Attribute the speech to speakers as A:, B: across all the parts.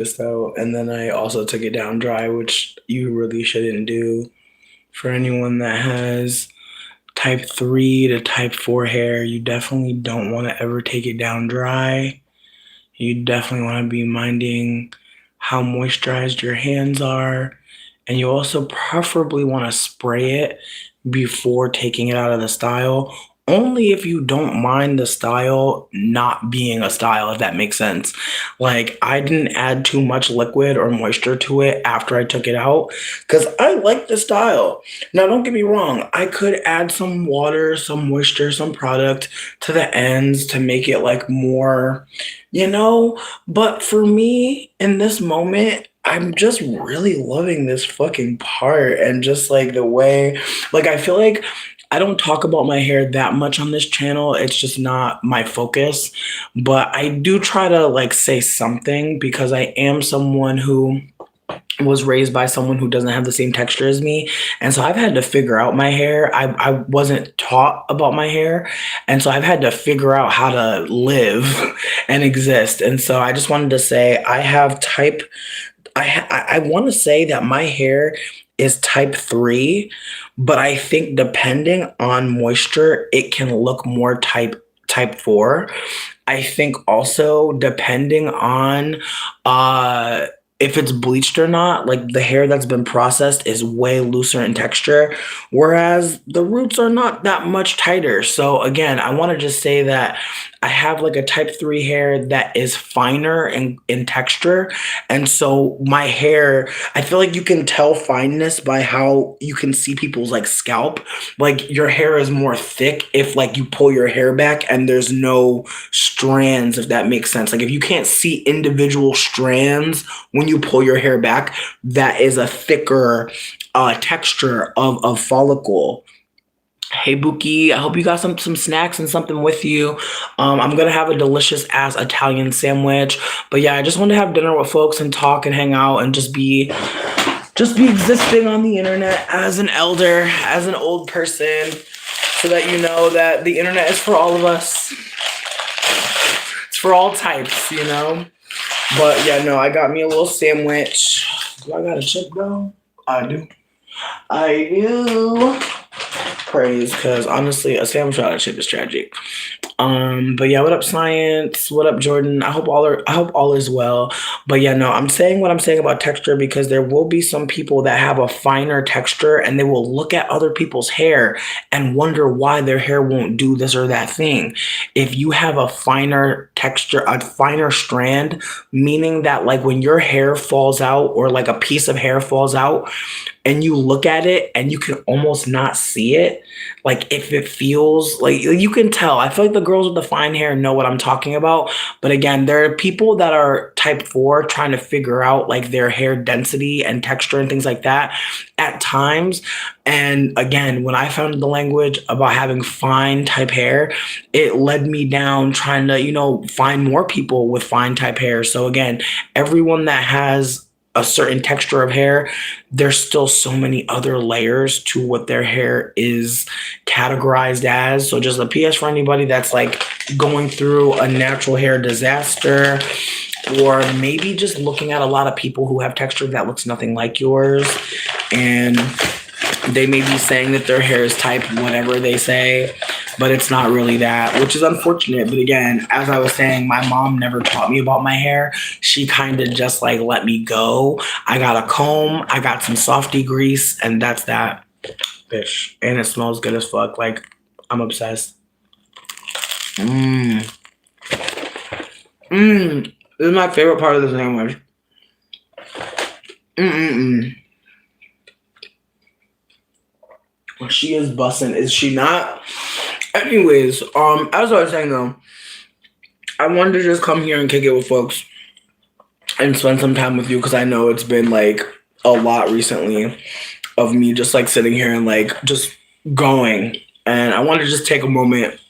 A: this out, and then I also took it down dry, which you really shouldn't do. For anyone that has type 3 to type 4 hair, you definitely don't want to ever take it down dry. You definitely want to be minding how moisturized your hands are. And you also preferably want to spray it before taking it out of the style. Only if you don't mind the style not being a style, if that makes sense. Like, I didn't add too much liquid or moisture to it after I took it out because I like the style. Now, don't get me wrong, I could add some water, some moisture, some product to the ends to make it like more, you know? But for me, in this moment, I'm just really loving this fucking part and just like the way, like, I feel like I don't talk about my hair that much on this channel. It's just not my focus. But I do try to like say something because I am someone who was raised by someone who doesn't have the same texture as me. And so I've had to figure out my hair. I wasn't taught about my hair. And so I've had to figure out how to live and exist. And so I just wanted to say I have type I want to say that my hair is type 3, but I think depending on moisture, it can look more type 4. I think also depending on uh if it's bleached or not, like the hair that's been processed is way looser in texture, whereas the roots are not that much tighter. So again, I want to just say that I have like a type 3 hair that is finer in texture. And so my hair, I feel like you can tell fineness by how you can see people's like scalp. Like your hair is more thick if like you pull your hair back and there's no strands, if that makes sense. Like if you can't see individual strands when you pull your hair back, that is a thicker texture of follicle. Hey Buki, I hope you got some snacks and something with you. I'm gonna have a delicious ass Italian sandwich. But yeah, I just want to have dinner with folks and talk and hang out and just be existing on the internet as an elder, as an old person, so that you know that the internet is for all of us. It's for all types, you know? But yeah, no, I got me a little sandwich. Do I got a chip though? I do. I do. Praise, because honestly, a sandwich without a chip is tragic. But yeah, what up, science? What up, Jordan? I hope all is well. But yeah, no, I'm saying what I'm saying about texture because there will be some people that have a finer texture and they will look at other people's hair and wonder why their hair won't do this or that thing. If you have a finer texture, a finer strand, meaning that like when your hair falls out or like a piece of hair falls out, and you look at it and you can almost not see it. Like if it feels like you can tell. I feel like the girls with the fine hair know what I'm talking about. But again, there are people that are type 4 trying to figure out like their hair density and texture and things like that at times. And again, when I found the language about having fine type hair, it led me down trying to, find more people with fine type hair. So again, everyone that has a certain texture of hair, there's still so many other layers to what their hair is categorized as. So just a PS for anybody that's like going through a natural hair disaster, or maybe just looking at a lot of people who have texture that looks nothing like yours, and they may be saying that their hair is type whatever they say, but it's not really that, which is unfortunate. But again, as I was saying, my mom never taught me about my hair. She kind of just like let me go. I got a comb, I got some softy grease, and that's that. Bitch. And it smells good as fuck. Like, I'm obsessed. Mmm. Mmm. This is my favorite part of the sandwich. Mmm. She is bussin', is she not? Anyways, as I was saying though, I wanted to just come here and kick it with folks and spend some time with you because I know it's been like a lot recently of me just like sitting here and like just going. And I want to just take a moment.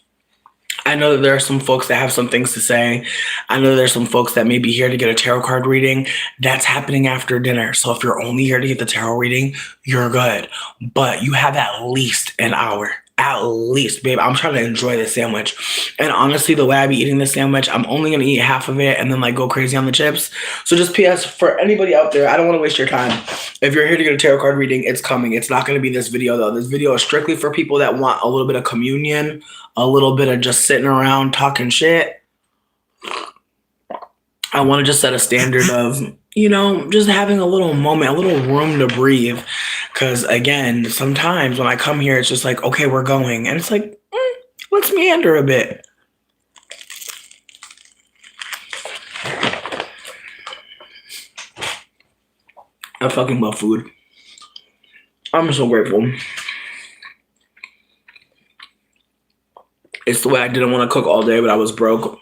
A: I know that there are some folks that have some things to say. I know there's some folks that may be here to get a tarot card reading. That's happening after dinner. So if you're only here to get the tarot reading, you're good. But you have at least an hour. at least, babe. I'm trying to enjoy this sandwich. And honestly, the way I be eating this sandwich, I'm only gonna eat half of it and then like go crazy on the chips. So just PS for anybody out there, I don't want to waste your time. If you're here to get a tarot card reading, it's coming. It's not gonna be this video though. This video is strictly for people that want a little bit of communion, a little bit of just sitting around talking shit. I want to just set a standard of, just having a little moment, a little room to breathe. Because again, sometimes when I come here, it's just like, okay, we're going. And it's like, let's meander a bit. I fucking love food. I'm so grateful. It's the way I didn't want to cook all day, but I was broke.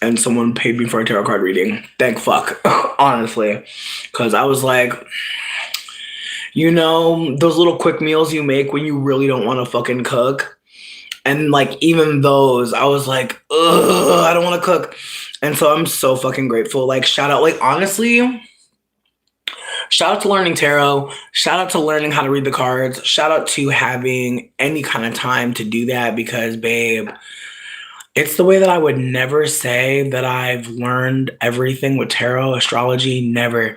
A: And someone paid me for a tarot card reading. Thank fuck, honestly. Because I was like, those little quick meals you make when you really don't want to fucking cook. And like, even those, I was like, ugh, I don't want to cook. And so I'm so fucking grateful. Like, shout out, like, honestly, shout out to learning tarot. Shout out to learning how to read the cards. Shout out to having any kind of time to do that because, babe, it's the way that I would never say that I've learned everything with tarot, astrology, never.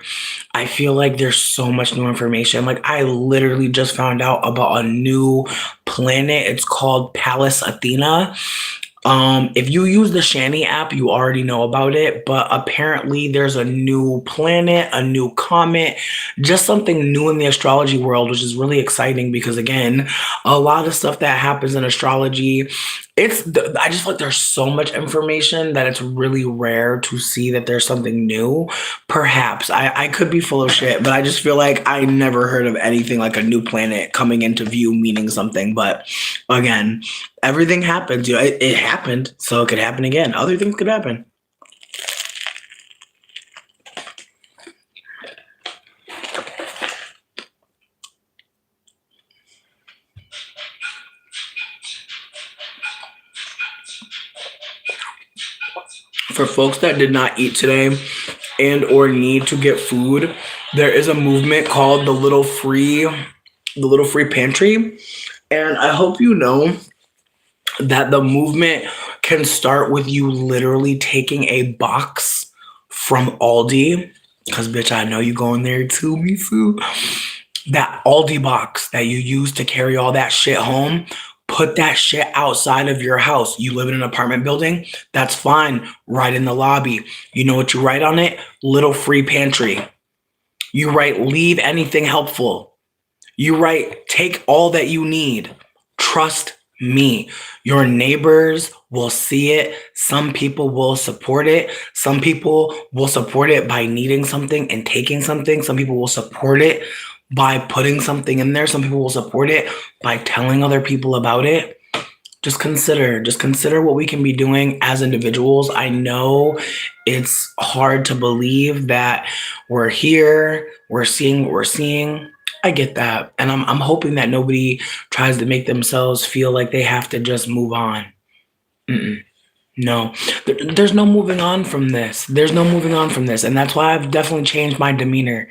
A: I feel like there's so much new information. Like I literally just found out about a new planet. It's called Pallas Athena. If you use the Shani app, you already know about it, but apparently there's a new planet, a new comet, just something new in the astrology world, which is really exciting because again, a lot of stuff that happens in astrology, I just feel like there's so much information that it's really rare to see that there's something new. Perhaps I could be full of shit, but I just feel like I never heard of anything like a new planet coming into view meaning something. But again, everything happens. It happened, so it could happen again. Other things could happen. For folks that did not eat today and or need to get food, there is a movement called the Little Free Pantry. And I hope you know that the movement can start with you literally taking a box from Aldi. Because, bitch, I know you going there too, me too. That Aldi box that you use to carry all that shit home, put that shit outside of your house. You live in an apartment building? That's fine. Right in the lobby. You know what you write on it? Little Free Pantry. You write, leave anything helpful. You write, take all that you need. Trust me. Your neighbors will see it. Some people will support it. Some people will support it by needing something and taking something. Some people will support it by putting something in there. Some people will support it by telling other people about it. Just consider what we can be doing as individuals. I know it's hard to believe that we're here, we're seeing what we're seeing. I get that. And I'm hoping that nobody tries to make themselves feel like they have to just move on. No, there's no moving on from this. There's no moving on from this. And that's why I've definitely changed my demeanor.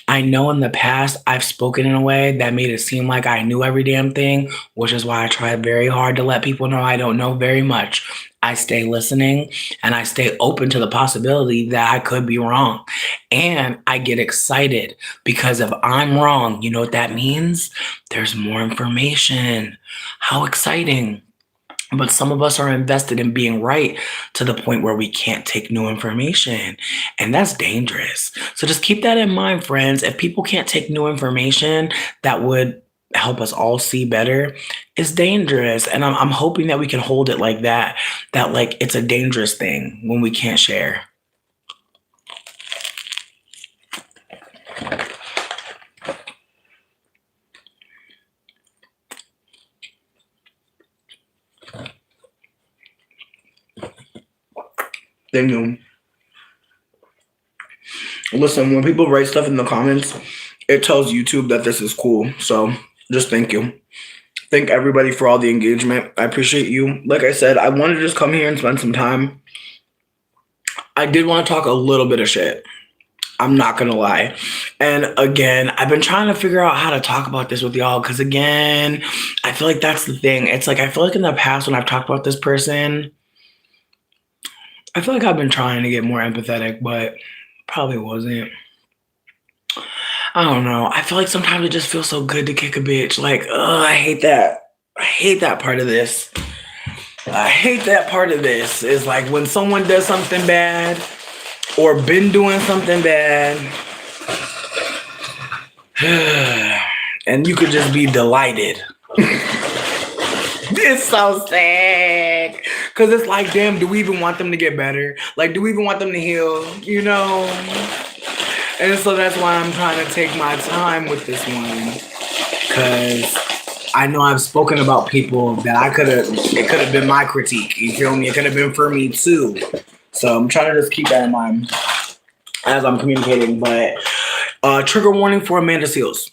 A: I know in the past I've spoken in a way that made it seem like I knew every damn thing, which is why I try very hard to let people know I don't know very much. I stay listening and I stay open to the possibility that I could be wrong. And I get excited because if I'm wrong, you know what that means? There's more information. How exciting. But some of us are invested in being right to the point where we can't take new information. And that's dangerous. So just keep that in mind, friends. If people can't take new information that would help us all see better, it's dangerous. And I'm hoping that we can hold it like that like it's a dangerous thing when we can't share. Thank you. Listen, when people write stuff in the comments, it tells YouTube that this is cool. So just thank you. Thank everybody for all the engagement. I appreciate you. Like I said, I wanted to just come here and spend some time. I did want to talk a little bit of shit. I'm not gonna lie. And again, I've been trying to figure out how to talk about this with y'all because again, I feel like that's the thing. It's like I feel like in the past when I've talked about this person, I feel like I've been trying to get more empathetic, but probably wasn't. I don't know. I feel like sometimes it just feels so good to kick a bitch. Like, I hate that. I hate that part of this. I hate that part of this. Is like when someone does something bad or been doing something bad, and you could just be delighted. It's so sad. Cause it's like, damn, do we even want them to get better? Like, do we even want them to heal? You know? And so that's why I'm trying to take my time with this one. Cause I know I've spoken about people that it could have been my critique. You feel me? It could have been for me too. So I'm trying to just keep that in mind as I'm communicating. But trigger warning for Amanda Seales.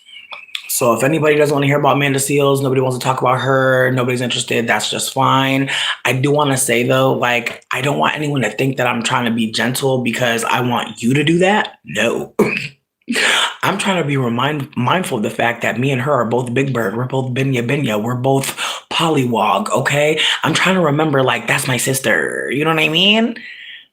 A: So if anybody doesn't want to hear about Amanda Seales, nobody wants to talk about her, nobody's interested, that's just fine. I do want to say though, like, I don't want anyone to think that I'm trying to be gentle because I want you to do that. No. I'm trying to be mindful of the fact that me and her are both Big Bird. We're both Binya Binya. We're both Pollywog, okay? I'm trying to remember, like, that's my sister. You know what I mean?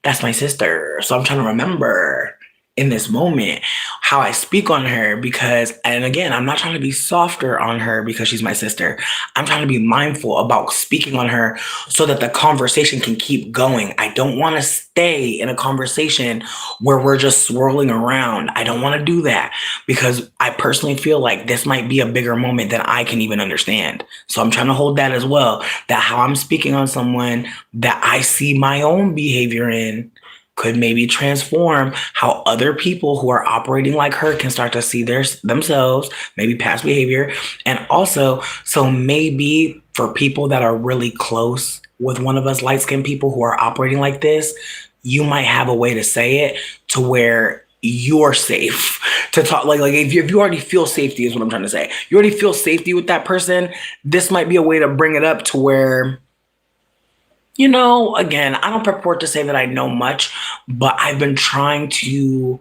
A: That's my sister. So I'm trying to remember in this moment how I speak on her because, and again, I'm not trying to be softer on her because she's my sister. I'm trying to be mindful about speaking on her so that the conversation can keep going. I don't want to stay in a conversation where we're just swirling around. I don't want to do that because I personally feel like this might be a bigger moment than I can even understand. So I'm trying to hold that as well, that how I'm speaking on someone that I see my own behavior in could maybe transform how other people who are operating like her can start to see themselves, maybe past behavior. And also, so maybe for people that are really close with one of us light-skinned people who are operating like this, you might have a way to say it to where you're safe to talk. Like if you already feel safety is what I'm trying to say. You already feel safety with that person. This might be a way to bring it up to where, you know, again, I don't purport to say that I know much, but I've been trying to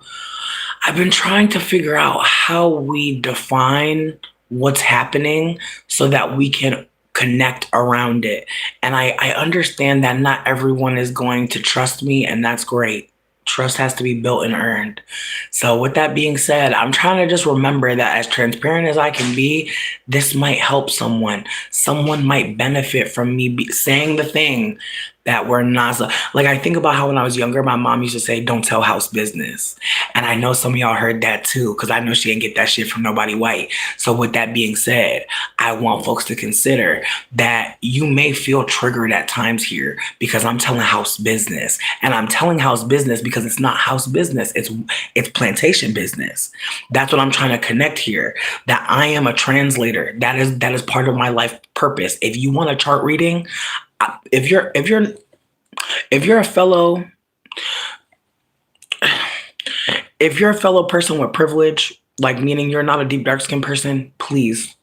A: figure out how we define what's happening so that we can connect around it. And I understand that not everyone is going to trust me, and that's great. Trust has to be built and earned. So with that being said, I'm trying to just remember that as transparent as I can be, this might help someone. Someone might benefit from me saying the thing that we're not so, like I think about how when I was younger, my mom used to say, "Don't tell house business." And I know some of y'all heard that too, because I know she didn't get that shit from nobody white. So with that being said, I want folks to consider that you may feel triggered at times here because I'm telling house business. And I'm telling house business because it's not house business, it's plantation business. That's what I'm trying to connect here. That I am a translator. That is part of my life purpose. If you want a chart reading, if you're a fellow person with privilege, like meaning you're not a deep dark skin person, please,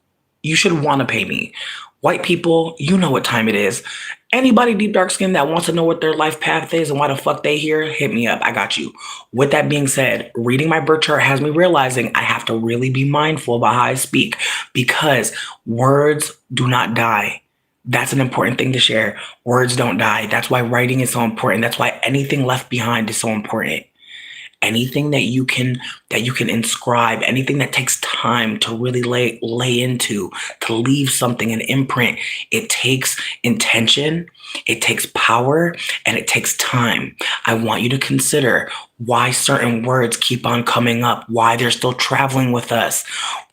A: you should want to pay me. White people, you know what time it is. Anybody deep dark skin that wants to know what their life path is and why the fuck they here, hit me up. I got you. With that being said, reading my birth chart has me realizing I have to really be mindful about how I speak because words do not die. That's an important thing to share. Words don't die. That's why writing is so important. That's why anything left behind is so important. Anything that you can inscribe, anything that takes time to really lay into, to leave something, an imprint, it takes intention, it takes power, and it takes time. I want you to consider why certain words keep on coming up, why they're still traveling with us.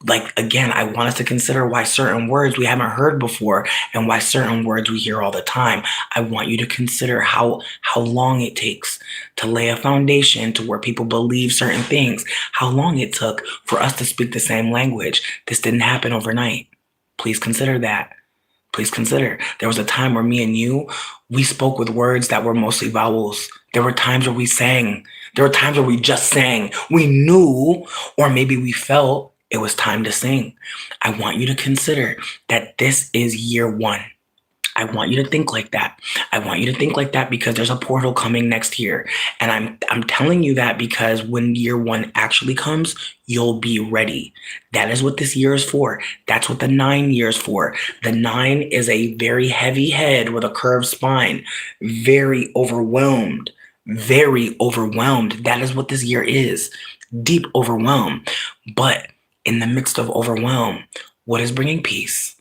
A: Like, again, I want us to consider why certain words we haven't heard before and why certain words we hear all the time. I want you to consider how long it takes to lay a foundation to where people believe certain things, how long it took for us to speak the same language. This didn't happen overnight. Please consider that. Please consider. There was a time where me and you, we spoke with words that were mostly vowels. There were times where we sang. There were times where we just sang. We knew, or maybe we felt it was time to sing. I want you to consider that this is year one. I want you to think like that. I want you to think like that because there's a portal coming next year. And I'm telling you that because when year one actually comes, you'll be ready. That is what this year is for. That's what the 9 years for. The 9 is a very heavy head with a curved spine, very overwhelmed, very overwhelmed. That is what this year is. Deep overwhelm. But in the midst of overwhelm, what is bringing peace?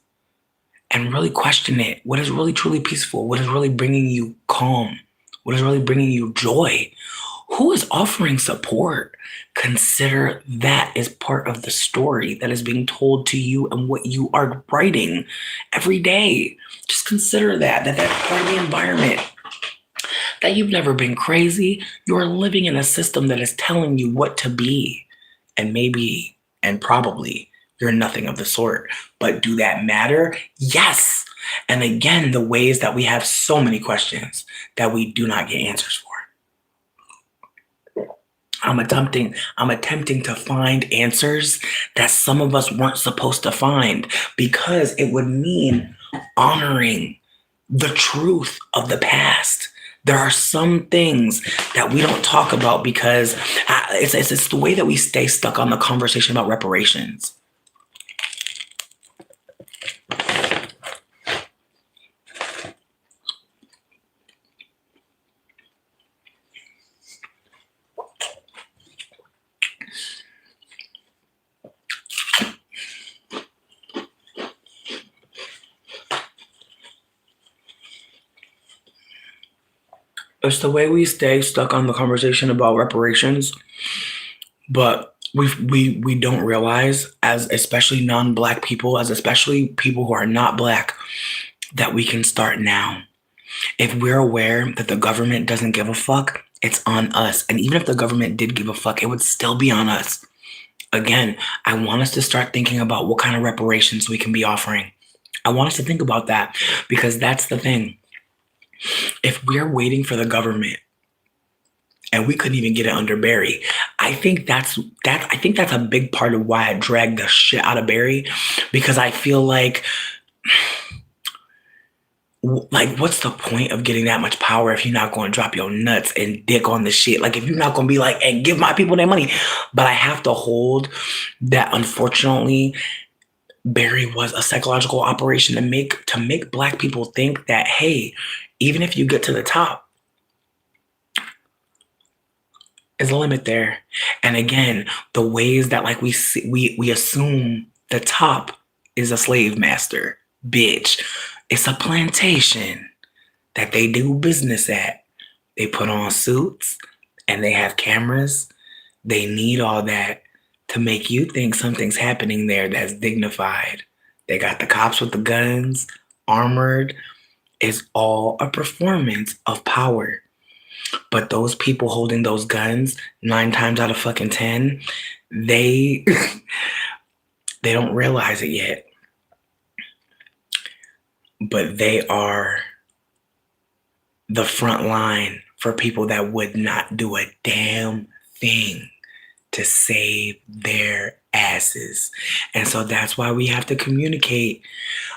A: And really question it. What is really truly peaceful? What is really bringing you calm? What is really bringing you joy? Who is offering support? Consider that as part of the story that is being told to you and what you are writing every day. Just consider that's part of the environment. That you've never been crazy. You're living in a system that is telling you what to be. And maybe and probably you're nothing of the sort. But do that matter? Yes. And again, the ways that we have so many questions that we do not get answers for. I'm attempting to find answers that some of us weren't supposed to find because it would mean honoring the truth of the past. There are some things that we don't talk about because it's the way that we stay stuck on the conversation about reparations. It's the way we stay stuck on the conversation about reparations, but we don't realize, as especially non-black people, as especially people who are not black, that we can start now. If we're aware that the government doesn't give a fuck, it's on us. And even if the government did give a fuck, it would still be on us. Again, I want us to start thinking about what kind of reparations we can be offering. I want us to think about that because that's the thing. If we're waiting for the government and we couldn't even get it under Barry, I think that's a big part of why I dragged the shit out of Barry, because I feel like what's the point of getting that much power if you're not going to drop your nuts and dick on the shit? Like, if you're not going to be like, and give my people their money. But I have to hold that, unfortunately, Barry was a psychological operation to make black people think that, hey, even if you get to the top, there's a limit there. And again, the ways that like we assume the top is a slave master, bitch. It's a plantation that they do business at. They put on suits and they have cameras. They need all that to make you think something's happening there that's dignified. They got the cops with the guns, armored. It's all a performance of power. But those people holding those guns, 9 times out of fucking 10, they they don't realize it yet. But they are the front line for people that would not do a damn thing to save their asses. And so that's why we have to communicate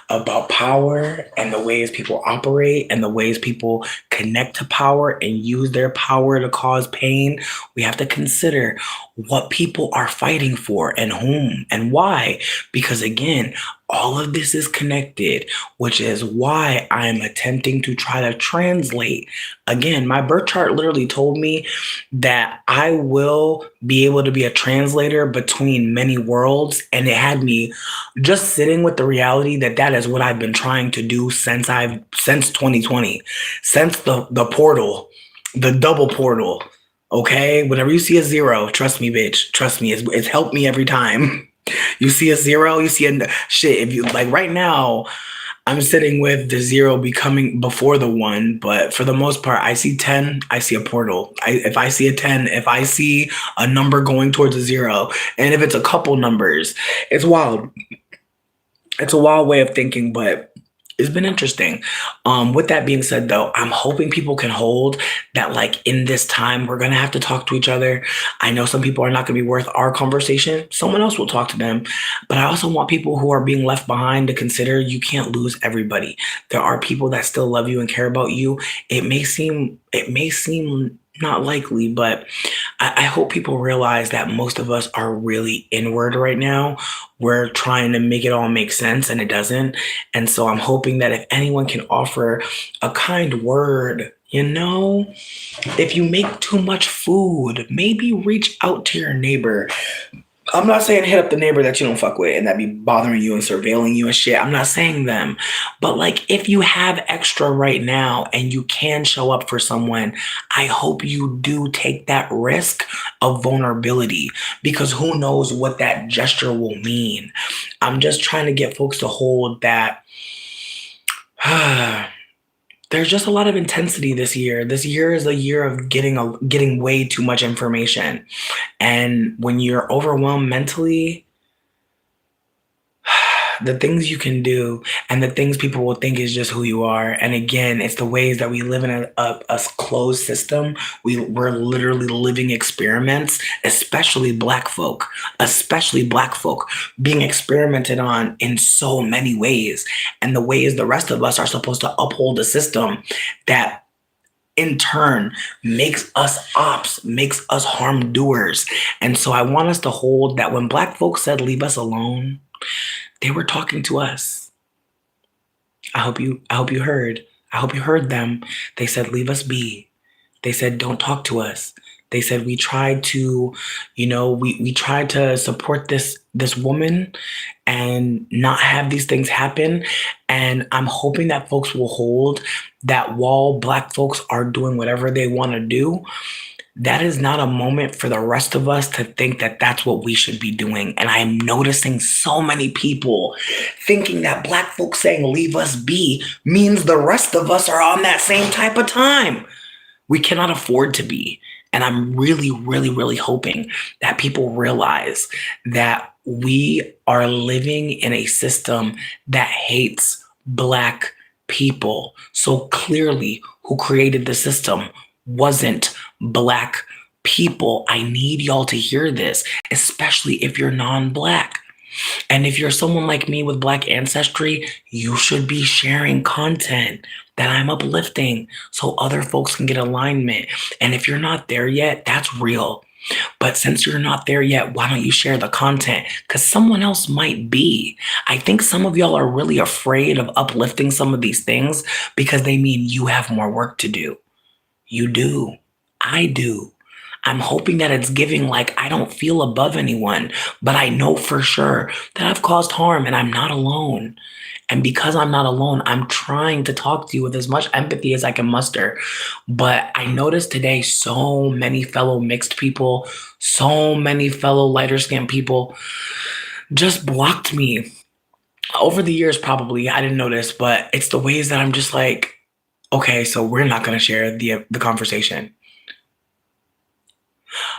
A: about power and the ways people operate and the ways people connect to power and use their power to cause pain. We have to consider what people are fighting for and whom and why. Because again, all of this is connected, which is why I'm attempting to try to translate. Again, my birth chart literally told me that I will be able to be a translator between many worlds. And it had me just sitting with the reality that that is what I've been trying to do since 2020, since the portal, the double portal. Okay, whenever you see a 0, trust me, bitch. Trust me, it's helped me every time. You see a 0, you see a shit. If you like right now, I'm sitting with the 0 becoming before the 1, but for the most part, I see 10, I see a portal. If I see a 10, if I see a number going towards a 0, and if it's a couple numbers, it's wild. It's a wild way of thinking, but It's been interesting. With that being said, though, I'm hoping people can hold that, like, in this time, we're gonna have to talk to each other. I know some people are not gonna be worth our conversation. Someone else will talk to them. But I also want people who are being left behind to consider you can't lose everybody. There are people that still love you and care about you. It may seem not likely, but I hope people realize that most of us are really inward right now. We're trying to make it all make sense and it doesn't. And so I'm hoping that if anyone can offer a kind word, if you make too much food, maybe reach out to your neighbor. I'm not saying hit up the neighbor that you don't fuck with and that be bothering you and surveilling you and shit. I'm not saying them. But like if you have extra right now and you can show up for someone, I hope you do take that risk of vulnerability because who knows what that gesture will mean. I'm just trying to get folks to hold that there's just a lot of intensity this year. This year is a year of getting way too much information. And when you're overwhelmed mentally, the things you can do and the things people will think is just who you are. And again, it's the ways that we live in a closed system. We're literally living experiments, especially black folk being experimented on in so many ways. And the ways the rest of us are supposed to uphold a system that in turn makes us ops, makes us harm doers. And so I want us to hold that when black folks said leave us alone, they were talking to us. I hope you heard. I hope you heard them. They said leave us be. They said don't talk to us. They said we tried to, we tried to support this woman and not have these things happen. And I'm hoping that folks will hold that while black folks are doing whatever they want to do, that is not a moment for the rest of us to think that that's what we should be doing. And I'm noticing so many people thinking that black folks saying leave us be means the rest of us are on that same type of time. We cannot afford to be. And I'm really, really, really hoping that people realize that we are living in a system that hates black people. So clearly, who created the system wasn't black people. I need y'all to hear this, especially if you're non-black. And if you're someone like me with black ancestry, you should be sharing content that I'm uplifting so other folks can get alignment. And if you're not there yet, that's real. But since you're not there yet, why don't you share the content? Because someone else might be. I think some of y'all are really afraid of uplifting some of these things because they mean you have more work to do. You do. I do. I'm hoping that it's giving like I don't feel above anyone, but I know for sure that I've caused harm and I'm not alone. And because I'm not alone, I'm trying to talk to you with as much empathy as I can muster. But I noticed today so many fellow mixed people, so many fellow lighter skinned people just blocked me. Over the years, probably, I didn't notice, but it's the ways that I'm just like, okay, so we're not going to share the conversation.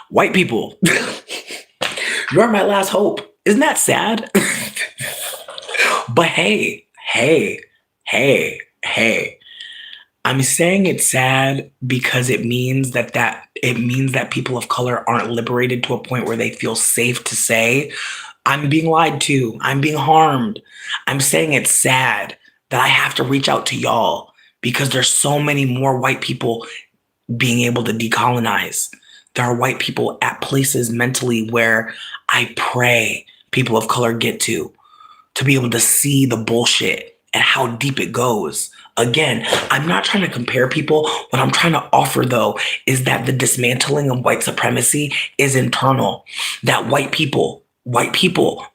A: White people, you're my last hope. Isn't that sad? But hey, I'm saying it's sad because it means that people of color aren't liberated to a point where they feel safe to say, I'm being lied to, I'm being harmed. I'm saying it's sad that I have to reach out to y'all because there's so many more white people being able to decolonize. There are white people at places mentally where I pray people of color get to be able to see the bullshit and how deep it goes. Again, I'm not trying to compare people. What I'm trying to offer, though, is that the dismantling of white supremacy is internal. That white people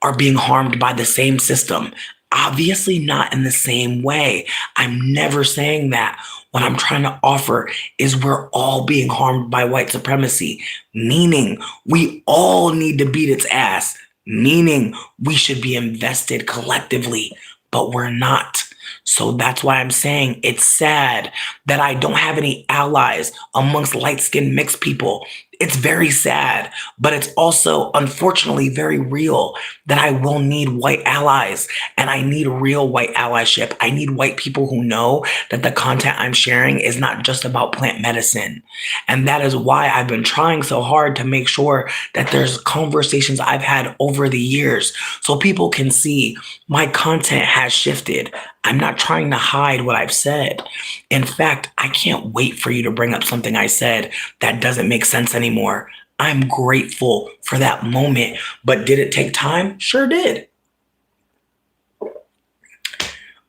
A: are being harmed by the same system. Obviously not in the same way. I'm never saying that. What I'm trying to offer is we're all being harmed by white supremacy, meaning we all need to beat its ass, meaning we should be invested collectively, but we're not. So that's why I'm saying it's sad that I don't have any allies amongst light-skinned mixed people. It's very sad, but it's also unfortunately very real that I will need white allies and I need real white allyship. I need white people who know that the content I'm sharing is not just about plant medicine. And that is why I've been trying so hard to make sure that there's conversations I've had over the years so people can see my content has shifted. I'm not trying to hide what I've said. In fact, I can't wait for you to bring up something I said that doesn't make sense anymore. I'm grateful for that moment, but did it take time? Sure did.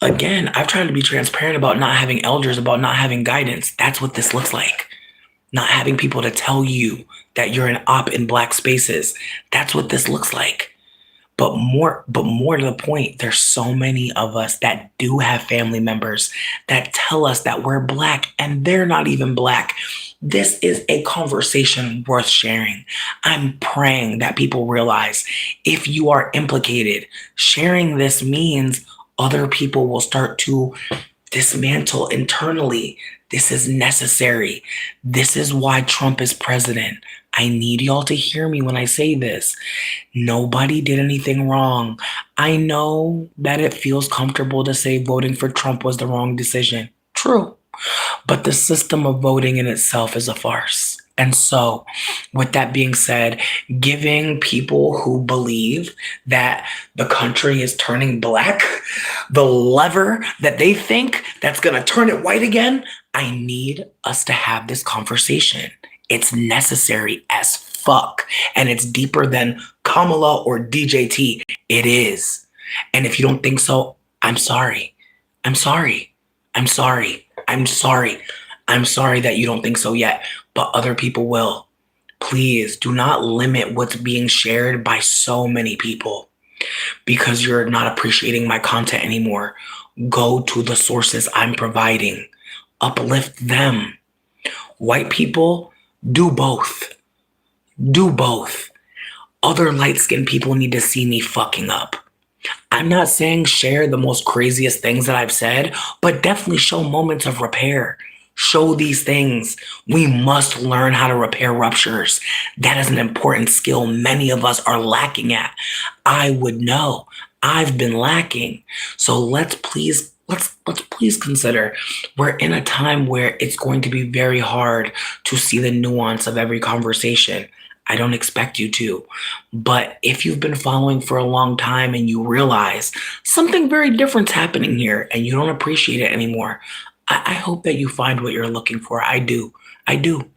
A: Again, I've tried to be transparent about not having elders, about not having guidance. That's what this looks like. Not having people to tell you that you're an op in black spaces. That's what this looks like. But more to the point, there's so many of us that do have family members that tell us that we're black and they're not even black. This is a conversation worth sharing. I'm praying that people realize if you are implicated, sharing this means other people will start to dismantle internally. This is necessary. This is why Trump is president. I need y'all to hear me when I say this. Nobody did anything wrong. I know that it feels comfortable to say voting for Trump was the wrong decision. True. But the system of voting in itself is a farce. And so, with that being said, giving people who believe that the country is turning black the lever that they think that's going to turn it white again, I need us to have this conversation. It's necessary as fuck. And it's deeper than Kamala or DJT. It is. And if you don't think so, I'm sorry. I'm sorry. I'm sorry. I'm sorry. I'm sorry that you don't think so yet, but other people will. Please do not limit what's being shared by so many people because you're not appreciating my content anymore. Go to the sources I'm providing. Uplift them. White people, do both. Do both. Other light-skinned people need to see me fucking up. I'm not saying share the most craziest things that I've said, but definitely show moments of repair. Show these things. We must learn how to repair ruptures. That is an important skill many of us are lacking at. I would know. I've been lacking. So let's please consider we're in a time where it's going to be very hard to see the nuance of every conversation. I don't expect you to. But if you've been following for a long time and you realize something very different's happening here and you don't appreciate it anymore, I hope that you find what you're looking for. I do. I do.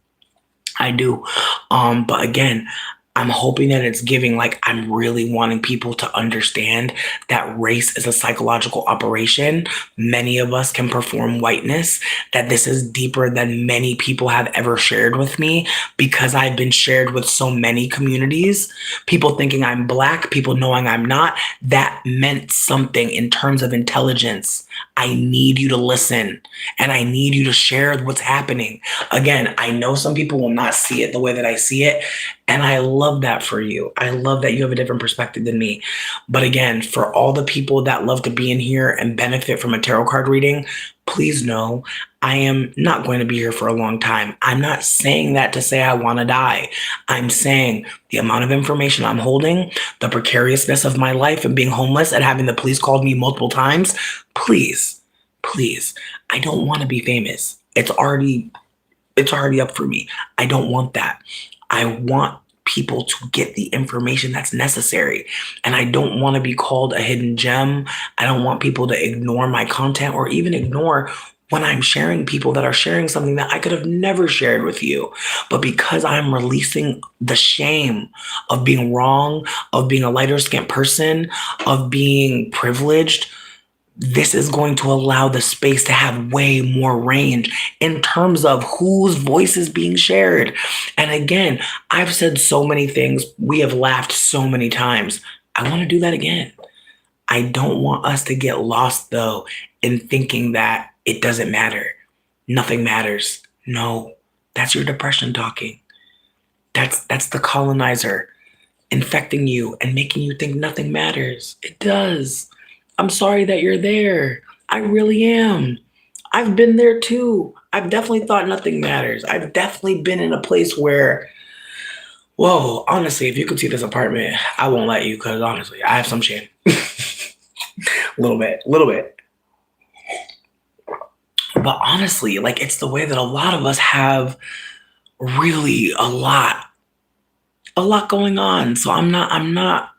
A: I do. But again, I'm hoping that it's giving, like, I'm really wanting people to understand that race is a psychological operation. Many of us can perform whiteness, that this is deeper than many people have ever shared with me because I've been shared with so many communities. People thinking I'm black, people knowing I'm not. That meant something in terms of intelligence. I need you to listen and I need you to share what's happening. Again, I know some people will not see it the way that I see it. And I love that for you. I love that you have a different perspective than me. But again, for all the people that love to be in here and benefit from a tarot card reading, please know I am not going to be here for a long time. I'm not saying that to say I want to die. I'm saying the amount of information I'm holding, the precariousness of my life and being homeless and having the police called me multiple times, please, I don't want to be famous. It's already up for me. I don't want that. I want people to get the information that's necessary. And I don't want to be called a hidden gem. I don't want people to ignore my content or even ignore when I'm sharing people that are sharing something that I could have never shared with you. But because I'm releasing the shame of being wrong, of being a lighter skinned person, of being privileged, this is going to allow the space to have way more range in terms of whose voice is being shared. And again, I've said so many things. We have laughed so many times. I want to do that again. I don't want us to get lost, though, in thinking that it doesn't matter. Nothing matters. No, that's your depression talking. That's the colonizer infecting you and making you think nothing matters. It does. I'm sorry that you're there. I really am. I've been there too. I've definitely thought nothing matters. I've definitely been in a place where Whoa, honestly, if you could see this apartment, I won't let you because honestly, I have some shit. A little bit, a little bit. But honestly, like it's the way that a lot of us have really a lot going on. So I'm not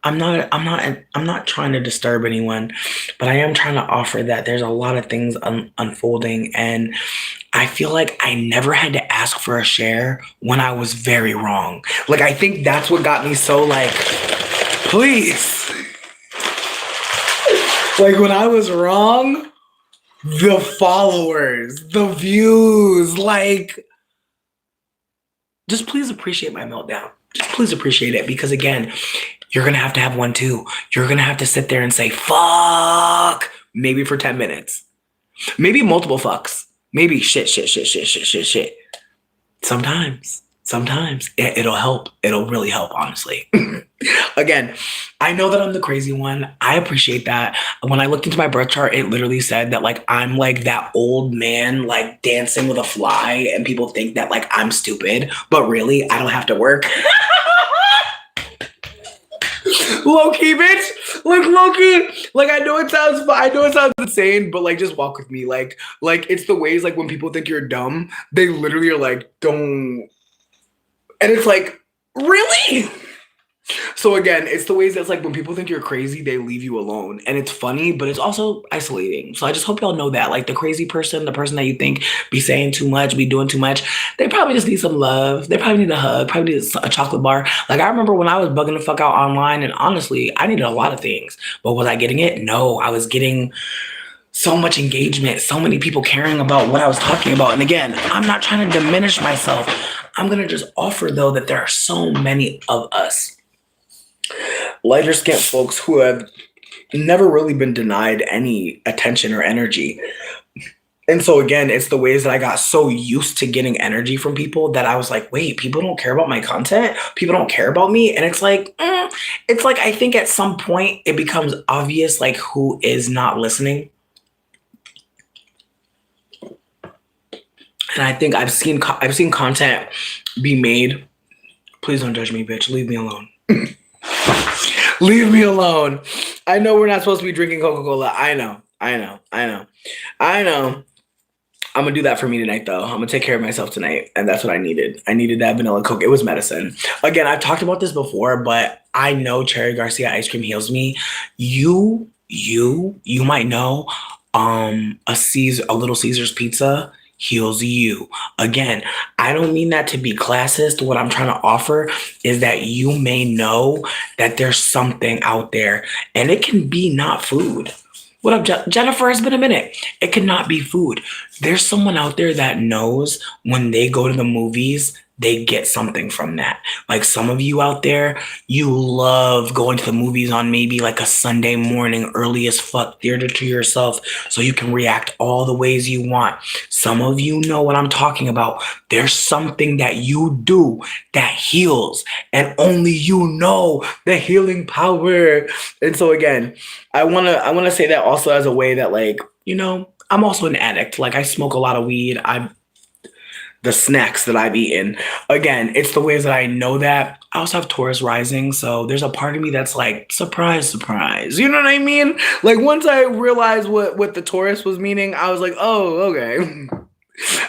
A: trying to disturb anyone, but I am trying to offer that there's a lot of things unfolding, and I feel like I never had to ask for a share when I was very wrong. Like I think that's what got me so like, please. Like when I was wrong, the followers, the views, like just please appreciate my meltdown. Just please appreciate it because again, you're gonna have to have one too. You're gonna have to sit there and say fuck maybe for 10 minutes. Maybe multiple fucks. Maybe shit. Sometimes it'll help. It'll really help, honestly. Again, I know that I'm the crazy one. I appreciate that. When I looked into my birth chart, it literally said that like I'm like that old man like dancing with a fly, and people think that like I'm stupid, but really I don't have to work. Low key, bitch. Like low key. Like I know it sounds insane, but like just walk with me. Like it's the ways like when people think you're dumb, they literally are like, don't. And it's like, really? So again, it's the ways that's like when people think you're crazy, they leave you alone. And it's funny, but it's also isolating. So I just hope y'all know that. Like the crazy person, the person that you think be saying too much, be doing too much, they probably just need some love. They probably need a hug, probably need a chocolate bar. Like I remember when I was bugging the fuck out online, and honestly, I needed a lot of things. But was I getting it? No, I was getting so much engagement, so many people caring about what I was talking about. And again, I'm not trying to diminish myself. I'm going to just offer, though, that there are so many of us lighter skinned folks who have never really been denied any attention or energy. And so again, it's the ways that I got so used to getting energy from people that I was like, wait, people don't care about my content. People don't care about me. And it's like, I think at some point it becomes obvious, like who is not listening. And I think I've seen content be made. Please don't judge me, bitch. Leave me alone. Leave me alone. I know we're not supposed to be drinking Coca-Cola. I know. I'm gonna do that for me tonight, though. I'm gonna take care of myself tonight, and that's what I needed. I needed that vanilla Coke. It was medicine. Again, I've talked about this before, but I know Cherry Garcia ice cream heals me. You might know, a Little Caesars pizza heals you. Again, I don't mean that to be classist. What I'm trying to offer is that you may know that there's something out there, and it can be not food. What up, Jennifer? It's been a minute. It cannot be food. There's someone out there that knows when they go to the movies, they get something from that. Like some of you out there, you love going to the movies on maybe like a Sunday morning, early as fuck, theater to yourself, so you can react all the ways you want. Some of you know what I'm talking about. There's something that you do that heals, and only you know the healing power. And so again, I wanna say that also as a way that like, I'm also an addict. Like I smoke a lot of weed. The snacks that I've eaten. Again, it's the ways that I know that. I also have Taurus rising, so there's a part of me that's like, surprise, surprise. You know what I mean? Like once I realized what the Taurus was meaning, I was like, oh, okay.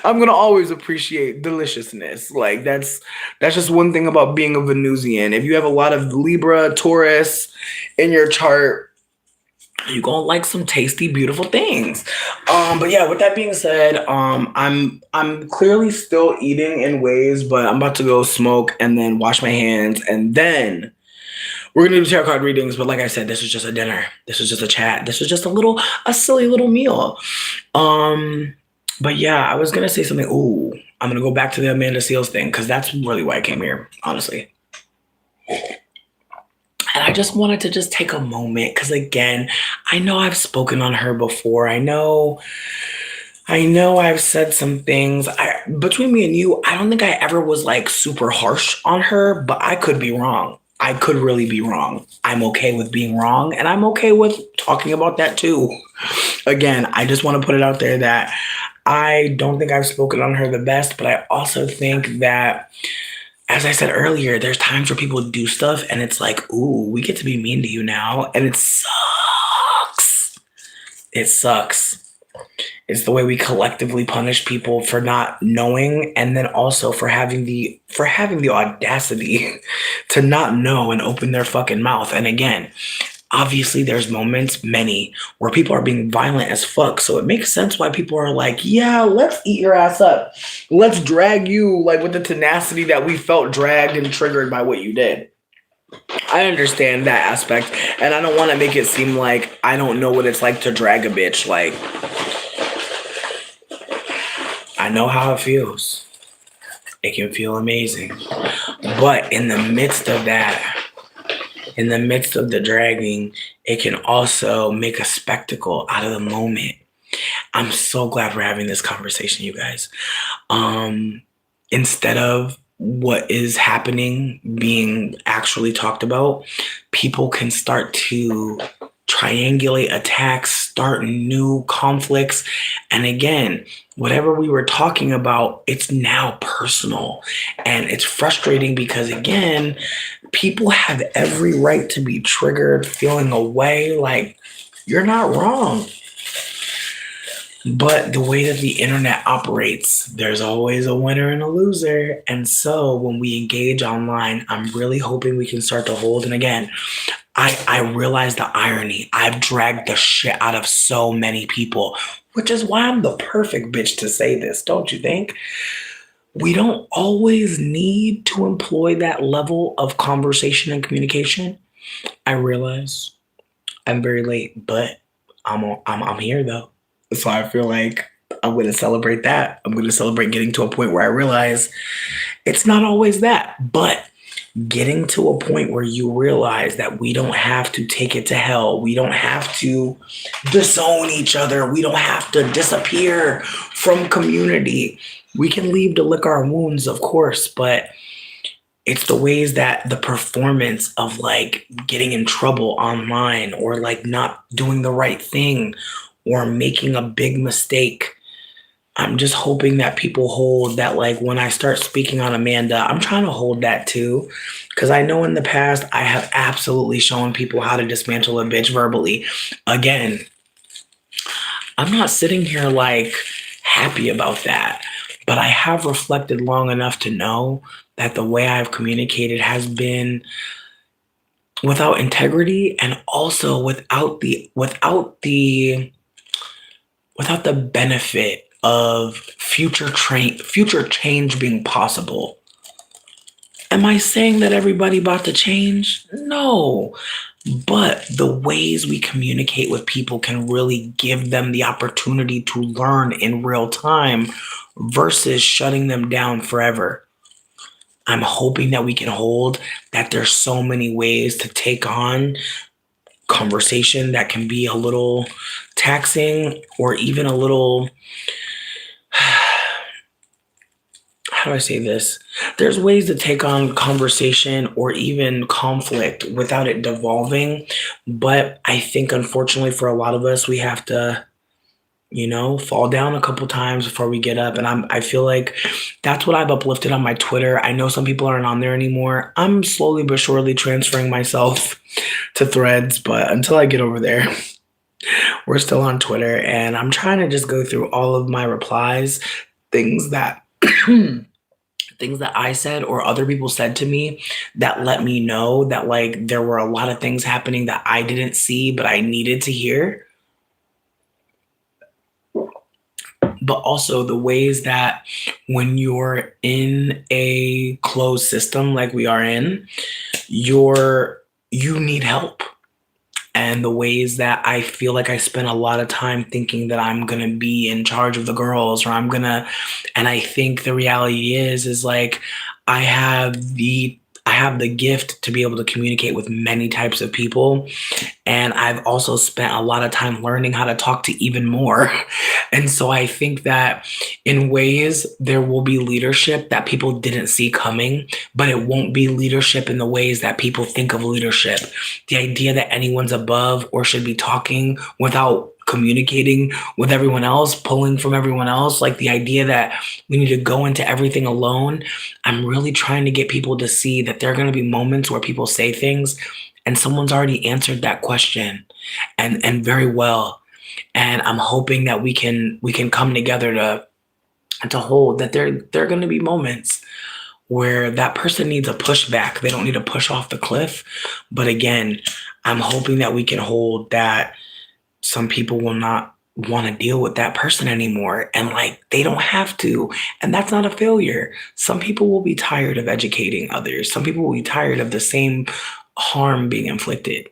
A: I'm gonna always appreciate deliciousness. Like that's just one thing about being a Venusian. If you have a lot of Libra, Taurus in your chart, you're gonna like some tasty, beautiful things. But yeah, with that being said, I'm clearly still eating in ways, but I'm about to go smoke and then wash my hands, and then we're gonna do tarot card readings. But like I said, this was just a dinner. This was just a chat. This was just a silly little meal. But yeah, I was gonna say something. Ooh, I'm gonna go back to the Amanda Seales thing because that's really why I came here, honestly. And I just wanted to just take a moment because again, I know I've spoken on her before. I know I've said some things. Between me and you, I don't think I ever was like super harsh on her, but I could be wrong. I could really be wrong. I'm okay with being wrong, and I'm okay with talking about that too. Again, I just want to put it out there that I don't think I've spoken on her the best, but I also think that as I said earlier, there's times where people do stuff and it's like, ooh, we get to be mean to you now. And it sucks. It sucks. It's the way we collectively punish people for not knowing, and then also for having the audacity to not know and open their fucking mouth. And again, obviously there's moments, many, where people are being violent as fuck. So it makes sense why people are like, yeah, let's eat your ass up. Let's drag you like with the tenacity that we felt dragged and triggered by what you did. I understand that aspect, and I don't want to make it seem like I don't know what it's like to drag a bitch. Like, I know how it feels. It can feel amazing. But in the midst of that, in the midst of the dragging, it can also make a spectacle out of the moment. I'm so glad we're having this conversation, you guys. Instead of what is happening being actually talked about, people can start to triangulate attacks, start new conflicts. And again, whatever we were talking about, it's now personal. And it's frustrating because, again, people have every right to be triggered, feeling a way. Like, you're not wrong. But the way that the internet operates, there's always a winner and a loser. And so when we engage online, I'm really hoping we can start to hold. And again, I realize the irony. I've dragged the shit out of so many people, which is why I'm the perfect bitch to say this, don't you think? We don't always need to employ that level of conversation and communication. I realize I'm very late, but I'm here though. So I feel like I'm going to celebrate that. I'm going to celebrate getting to a point where I realize it's not always that, but getting to a point where you realize that we don't have to take it to hell. We don't have to disown each other. We don't have to disappear from community. We can leave to lick our wounds, of course, but it's the ways that the performance of like getting in trouble online or like not doing the right thing or making a big mistake. I'm just hoping that people hold that, like when I start speaking on Amanda, I'm trying to hold that too. Because I know in the past, I have absolutely shown people how to dismantle a bitch verbally. Again, I'm not sitting here like happy about that. But I have reflected long enough to know that the way I've communicated has been without integrity and also without the benefit of future change being possible. Am I saying that everybody about to change? No. But the ways we communicate with people can really give them the opportunity to learn in real time versus shutting them down forever. I'm hoping that we can hold that there's so many ways to take on conversation that can be a little taxing or even a little, how do I say this? There's ways to take on conversation or even conflict without it devolving. But I think, unfortunately, for a lot of us, we have to, fall down a couple times before we get up. And I feel like that's what I've uplifted on my Twitter. I know some people aren't on there anymore. I'm slowly but surely transferring myself to Threads, but until I get over there, we're still on Twitter. And I'm trying to just go through all of my replies, things that things that I said or other people said to me that let me know that like there were a lot of things happening that I didn't see, but I needed to hear. But also the ways that when you're in a closed system like we are in, you need help. And the ways that I feel like I spent a lot of time thinking that I'm going to be in charge of the girls or and I think the reality is like, I have the gift to be able to communicate with many types of people. And I've also spent a lot of time learning how to talk to even more. And so I think that in ways there will be leadership that people didn't see coming, but it won't be leadership in the ways that people think of leadership. The idea that anyone's above or should be talking without communicating with everyone else, pulling from everyone else, like the idea that we need to go into everything alone. I'm really trying to get people to see that there are going to be moments where people say things and someone's already answered that question and very well. And I'm hoping that we can come together to hold that there are going to be moments where that person needs a pushback. They don't need to push off the cliff. But again, I'm hoping that we can hold that some people will not want to deal with that person anymore. And like, they don't have to. And that's not a failure. Some people will be tired of educating others. Some people will be tired of the same harm being inflicted.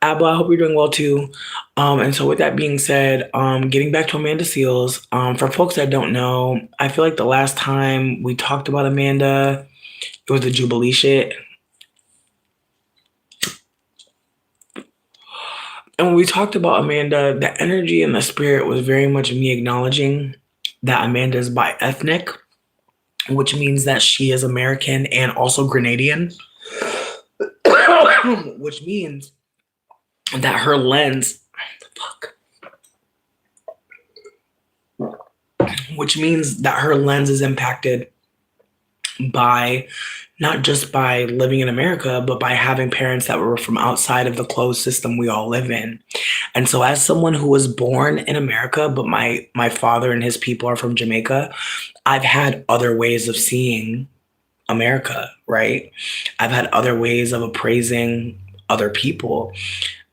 A: Abba, I hope you're doing well too. And so with that being said, getting back to Amanda Seales, for folks that don't know, I feel like the last time we talked about Amanda, it was the Jubilee shit. And when we talked about Amanda, the energy and the spirit was very much me acknowledging that Amanda is bi-ethnic, which means that she is American and also Grenadian, which means that her lens, which means that her lens is impacted by not just by living in America, but by having parents that were from outside of the closed system we all live in. And so as someone who was born in America, but my father and his people are from Jamaica, I've had other ways of seeing America, right? I've had other ways of appraising other people.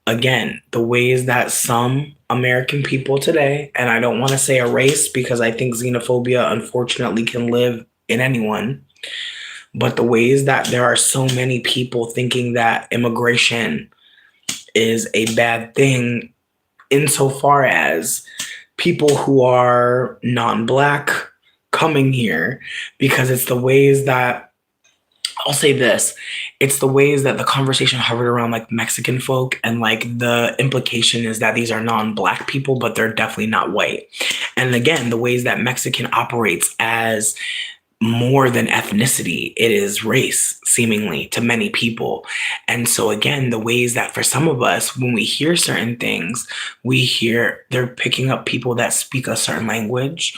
A: Again, the ways that some American people today, and I don't want to say a race because I think xenophobia unfortunately can live in anyone, but the ways that there are so many people thinking that immigration is a bad thing insofar as people who are non-Black coming here, because it's the ways that, I'll say this, it's the ways that the conversation hovered around like Mexican folk, and like the implication is that these are non-Black people, but they're definitely not white. And again, the ways that Mexican operates as more than ethnicity, it is race, seemingly, to many people. And so again, the ways that for some of us, when we hear certain things, we hear they're picking up people that speak a certain language.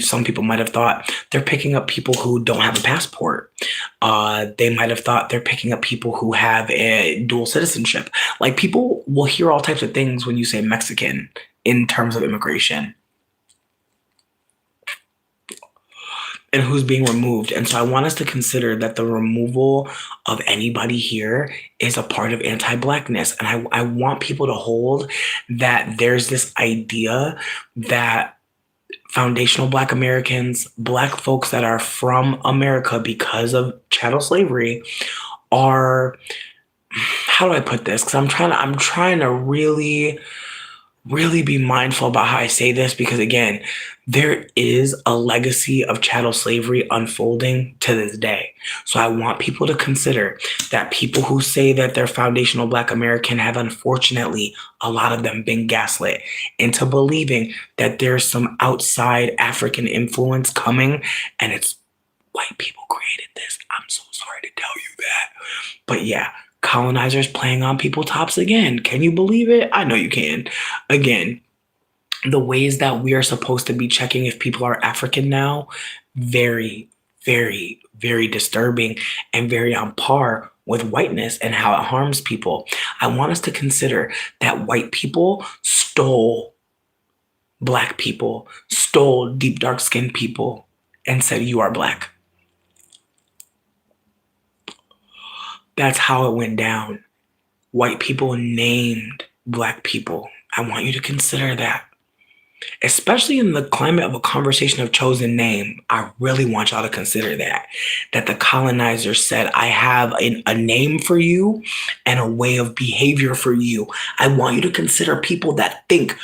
A: Some people might have thought they're picking up people who don't have a passport. They might have thought they're picking up people who have a dual citizenship. Like, people will hear all types of things when you say Mexican in terms of immigration and who's being removed. And so I want us to consider that the removal of anybody here is a part of anti-Blackness. And I want people to hold that there's this idea that foundational Black Americans, Black folks that are from America because of chattel slavery are, how do I put this? Because I'm trying to really be mindful about how I say this, because again, there is a legacy of chattel slavery unfolding to this day. So I want people to consider that people who say that they're foundational Black American have, unfortunately, a lot of them been gaslit into believing that there's some outside African influence coming and it's white people created this. I'm so sorry to tell you that. But yeah, colonizers playing on people's tops again. Can you believe it? I know you can. Again, the ways that we are supposed to be checking if people are African now, very, very, very disturbing and very on par with whiteness and how it harms people. I want us to consider that white people stole Black people, stole deep, dark-skinned people, and said, you are Black. That's how it went down. White people named Black people. I want you to consider that. Especially in the climate of a conversation of chosen name, I really want y'all to consider that the colonizer said, I have a name for you and a way of behavior for you. I want you to consider people that think,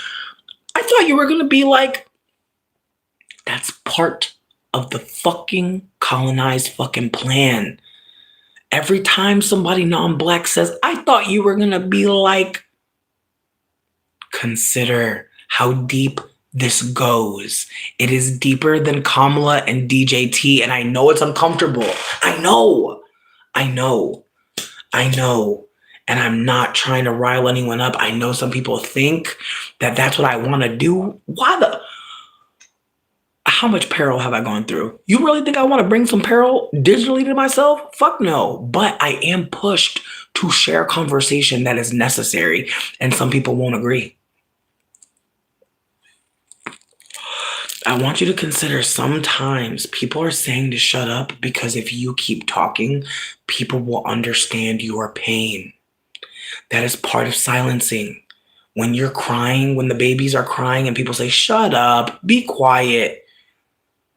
A: I thought you were going to be like, that's part of the fucking colonized fucking plan. Every time somebody non-Black says, I thought you were going to be like, consider how deep this goes. It is deeper than Kamala and DJT, and I know it's uncomfortable. I know. and I'm not trying to rile anyone up. I know some people think that that's what I want to do. How much peril have I gone through? You really think I want to bring some peril digitally to myself? Fuck no. But I am pushed to share conversation that is necessary, and some people won't agree. I want you to consider sometimes people are saying to shut up because if you keep talking, people will understand your pain. That is part of silencing. When you're crying, when the babies are crying and people say, shut up, be quiet,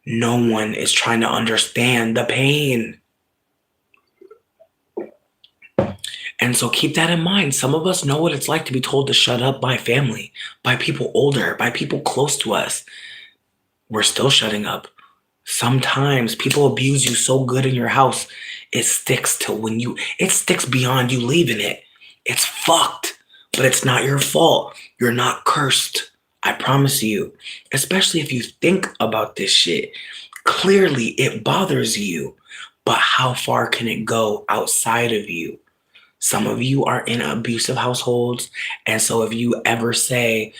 A: no one is trying to understand the pain. And so keep that in mind. Some of us know what it's like to be told to shut up by family, by people older, by people close to us. We're still shutting up. Sometimes people abuse you so good in your house, it sticks it sticks beyond you leaving it. It's fucked, but it's not your fault. You're not cursed. I promise you, especially if you think about this shit. Clearly, it bothers you, but how far can it go outside of you? Some of you are in abusive households, and so if you ever say,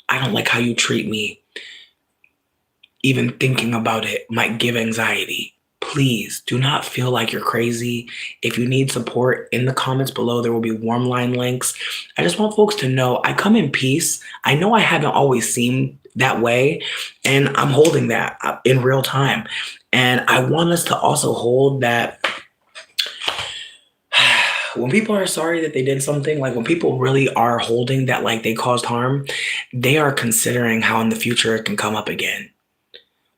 A: I don't like how you treat me, even thinking about it might give anxiety. Please do not feel like you're crazy. If you need support, in the comments below, there will be warm line links. I just want folks to know I come in peace. I know I haven't always seemed that way, and I'm holding that in real time. And I want us to also hold that when people are sorry that they did something, like when people really are holding that like they caused harm, they are considering how in the future it can come up again.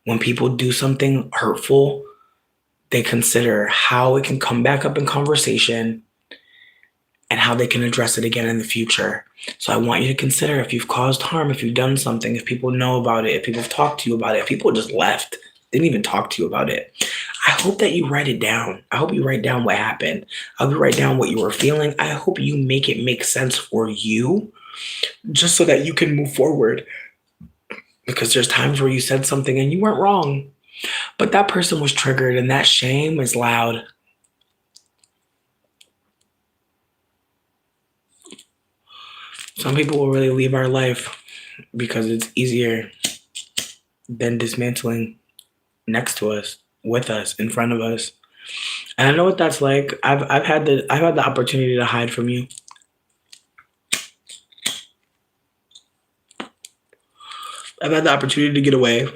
A: When people do something hurtful, they consider how it can come back up in conversation and how they can address it again in the future. So I want you to consider if you've caused harm, if you've done something, if people know about it, if people have talked to you about it, if people just left, didn't even talk to you about it. I hope that you write it down. I hope you write down what happened. I hope you write down what you were feeling. I hope you make it make sense for you just so that you can move forward. Because there's times where you said something and you weren't wrong, but that person was triggered and that shame is loud. Some people will really leave our life because it's easier than dismantling next to us, with us, in front of us. And I know what that's like. I've had the opportunity to hide from you. I've had the opportunity to get away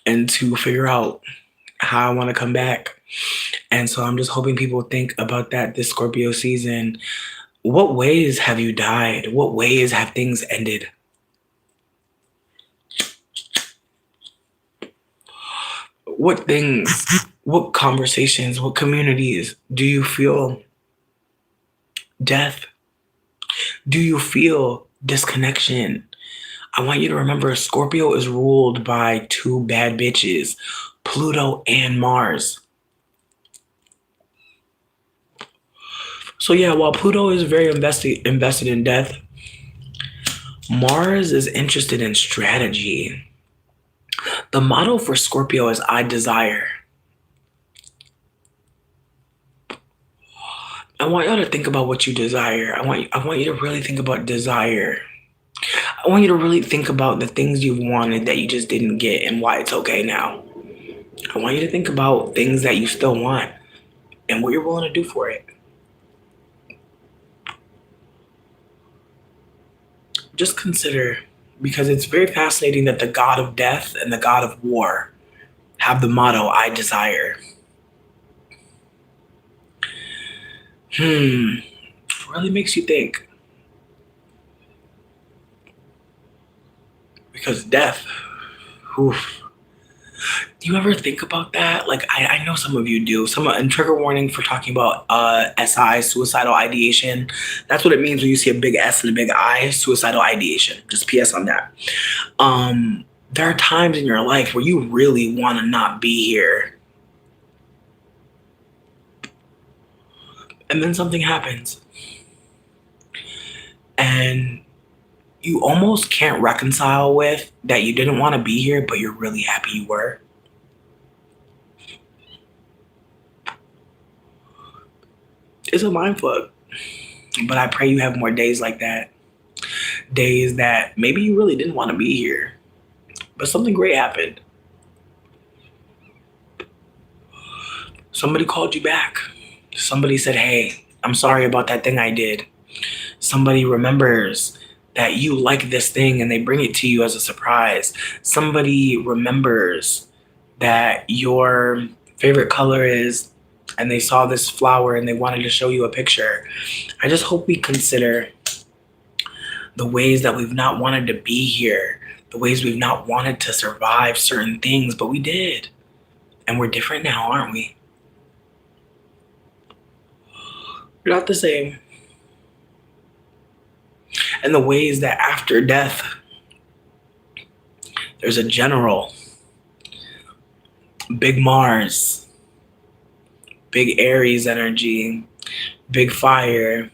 A: and to figure out how I want to come back. And so I'm just hoping people think about that this Scorpio season. What ways have you died? What ways have things ended? What things, what conversations, what communities do you feel death? Do you feel disconnection? I want you to remember Scorpio is ruled by two bad bitches, Pluto and Mars. So yeah, while Pluto is very invested in death, Mars is interested in strategy. The motto for Scorpio is I desire. I want y'all to think about what you desire. I want you to really think about desire. I want you to really think about the things you've wanted that you just didn't get and why it's okay now. I want you to think about things that you still want and what you're willing to do for it. Just consider, because it's very fascinating that the god of death and the god of war have the motto, I desire. Really makes you think. Because death, oof. Do you ever think about that? Like, I know some of you do. And trigger warning for talking about SI, suicidal ideation. That's what it means when you see a big S and a big I, suicidal ideation. Just PS on that. There are times in your life where you really want to not be here. And then something happens. And you almost can't reconcile with that you didn't want to be here, but you're really happy you were. It's a mind fuck. But I pray you have more days like that. Days that maybe you really didn't want to be here, but something great happened. Somebody called you back. Somebody said, hey, I'm sorry about that thing I did. Somebody remembers that you like this thing and they bring it to you as a surprise. Somebody remembers that your favorite color is, and they saw this flower and they wanted to show you a picture. I just hope we consider the ways that we've not wanted to be here, the ways we've not wanted to survive certain things, but we did. And we're different now, aren't we? We're not the same. And the ways that after death, there's a general, big Mars, big Aries energy, big fire,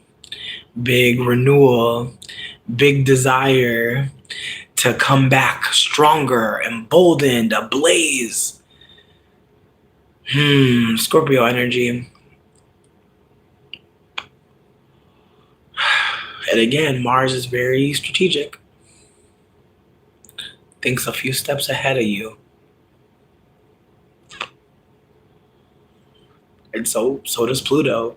A: big renewal, big desire to come back stronger, emboldened, ablaze. Scorpio energy. And again, Mars is very strategic. Thinks a few steps ahead of you. And so does Pluto.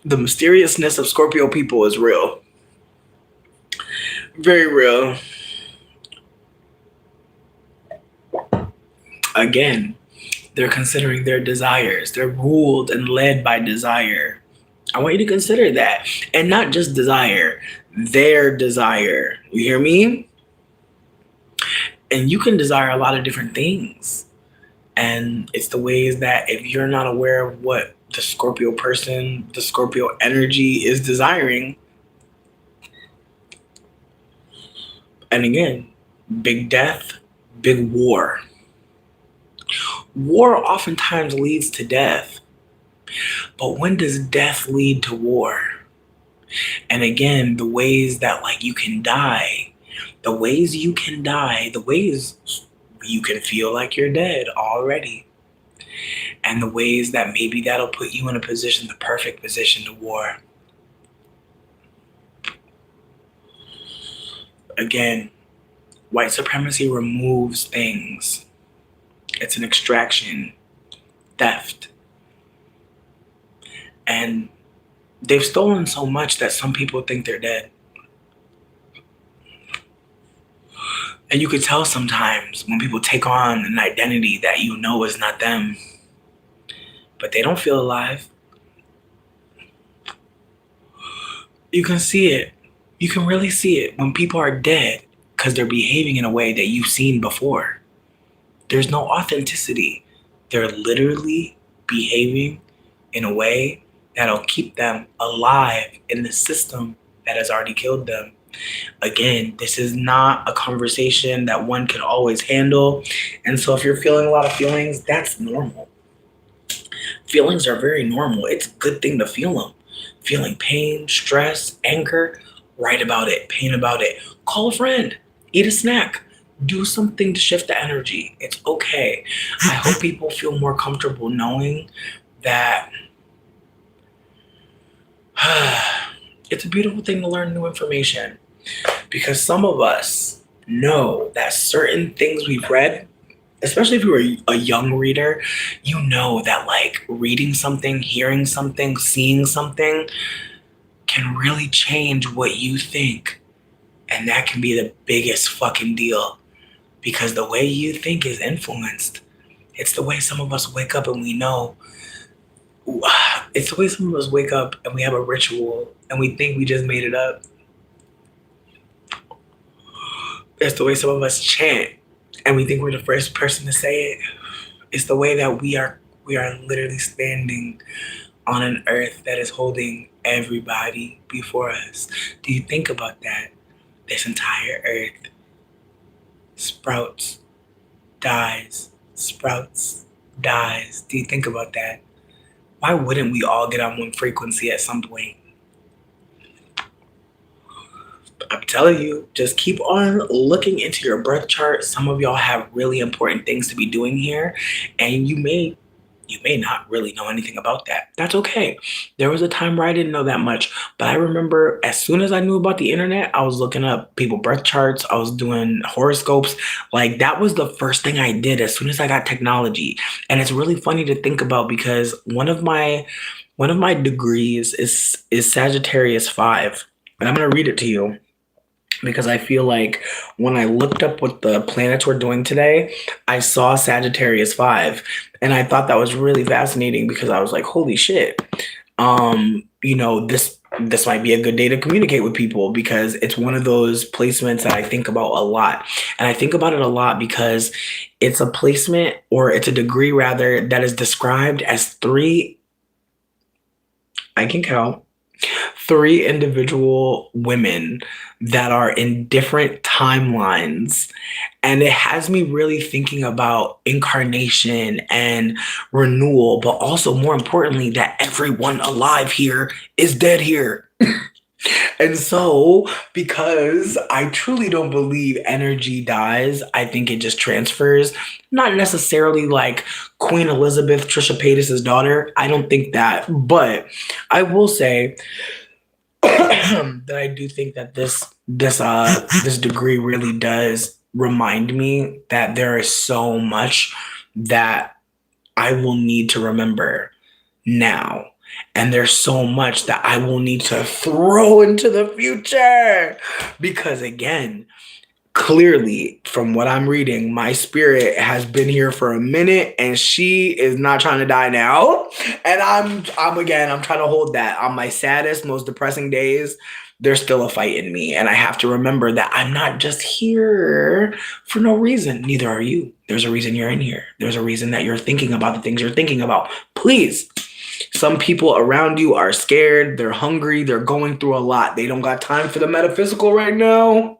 A: The mysteriousness of Scorpio people is real. Very real. Again, they're considering their desires. They're ruled and led by desire. I want you to consider that. And not just desire, their desire. You hear me? And you can desire a lot of different things. And it's the ways that if you're not aware of what the Scorpio person, the Scorpio energy is desiring. And again, big death, big war. War oftentimes leads to death. But when does death lead to war? And again, the ways that you can die, the ways you can die, the ways you can feel like you're dead already. And the ways that maybe that'll put you in a position, the perfect position to war. Again, white supremacy removes things. It's an extraction, theft. And they've stolen so much that some people think they're dead. And you could tell sometimes when people take on an identity that you know is not them, but they don't feel alive. You can see it. You can really see it when people are dead because they're behaving in a way that you've seen before. There's no authenticity. They're literally behaving in a way that'll keep them alive in the system that has already killed them. Again, this is not a conversation that one can always handle. And so if you're feeling a lot of feelings, that's normal. Feelings are very normal. It's a good thing to feel them. Feeling pain, stress, anger, write about it, paint about it. Call a friend, eat a snack, do something to shift the energy. It's okay. I hope people feel more comfortable knowing that it's a beautiful thing to learn new information, because some of us know that certain things we've read, especially if you were a young reader, you know that reading something, hearing something, seeing something can really change what you think. And that can be the biggest fucking deal, because the way you think is influenced. It's the way some of us wake up and we know. It's the way some of us wake up and we have a ritual and we think we just made it up. It's the way some of us chant and we think we're the first person to say it. It's the way that we are literally standing on an earth that is holding everybody before us. Do you think about that? This entire earth sprouts, dies, sprouts, dies. Do you think about that? Why wouldn't we all get on one frequency at some point? I'm telling you, just keep on looking into your birth chart. Some of y'all have really important things to be doing here, and you may You may not really know anything about that. That's okay. There was a time where I didn't know that much, but I remember as soon as I knew about the internet, I was looking up people birth charts, I was doing horoscopes. Like that was the first thing I did as soon as I got technology. And it's really funny to think about because one of my degrees is Sagittarius 5. And I'm going to read it to you because I feel like when I looked up what the planets were doing today, I saw Sagittarius 5. And I thought that was really fascinating because I was like, holy shit. This might be a good day to communicate with people because it's one of those placements that I think about a lot. And I think about it a lot because it's a placement or it's a degree rather that is described as I can count, three individual women that are in different timelines. And it has me really thinking about incarnation and renewal, but also more importantly, that everyone alive here is dead here. And so, because I truly don't believe energy dies, I think it just transfers. Not necessarily like Queen Elizabeth, Trisha Paytas's daughter. I don't think that. But I will say that I do think that this degree really does remind me that there is so much that I will need to remember now. And there's so much that I will need to throw into the future. Because again, clearly from what I'm reading, my spirit has been here for a minute and she is not trying to die now. And I'm trying to hold that. On my saddest, most depressing days, there's still a fight in me. And I have to remember that I'm not just here for no reason. Neither are you. There's a reason you're in here. There's a reason that you're thinking about the things you're thinking about. Please. Some people around you are scared, they're hungry, they're going through a lot. They don't got time for the metaphysical right now.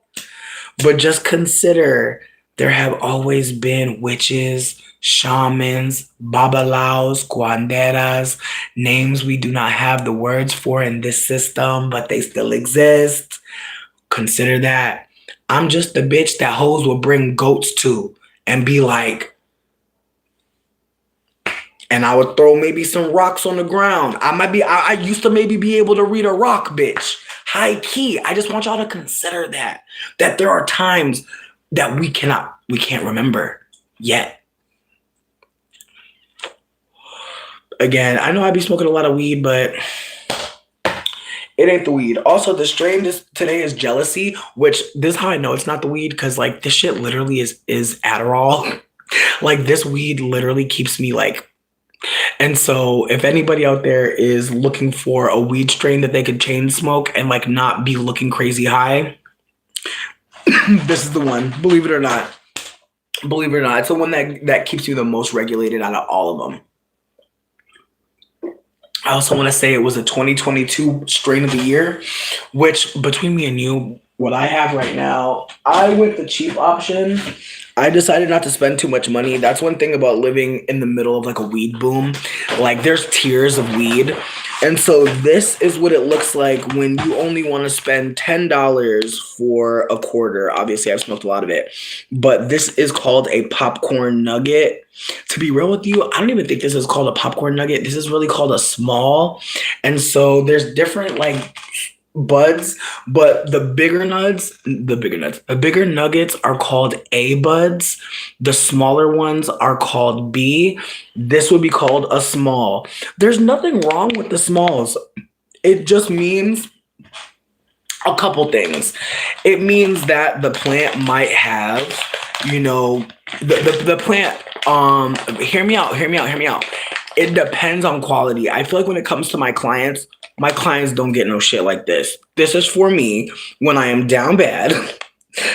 A: But just consider there have always been witches, shamans, babalaos, curanderas, names we do not have the words for in this system, but they still exist. Consider that. I'm just the bitch that hoes will bring goats to and be like, and I would throw maybe some rocks on the ground. I used to maybe be able to read a rock, bitch. High key. I just want y'all to consider that there are times that we can't remember yet. Again, I know I be smoking a lot of weed, but it ain't the weed. Also, the strain today is jealousy, which this is how I know it's not the weed, because like this shit literally is Adderall. Like this weed literally keeps me like. And so if anybody out there is looking for a weed strain that they could chain smoke and like not be looking crazy high, this is the one. Believe it or not. Believe it or not, it's the one that keeps you the most regulated out of all of them. I also want to say it was a 2022 strain of the year, which between me and you, what I have right now, I went the cheap option. I decided not to spend too much money. That's one thing about living in the middle of like a weed boom. Like there's tiers of weed. And so this is what it looks like when you only want to spend $10 for a quarter. Obviously, I've smoked a lot of it. But this is called a popcorn nugget. To be real with you, I don't even think this is called a popcorn nugget. This is really called a small. And so there's different like buds, but the bigger nuggets are called A buds. The smaller ones are called B. This would be called a small. There's nothing wrong with the smalls. It just means a couple things. It means that the plant might have, the plant, hear me out. It depends on quality. I feel like when it comes to my clients don't get no shit like this. This is for me when I am down bad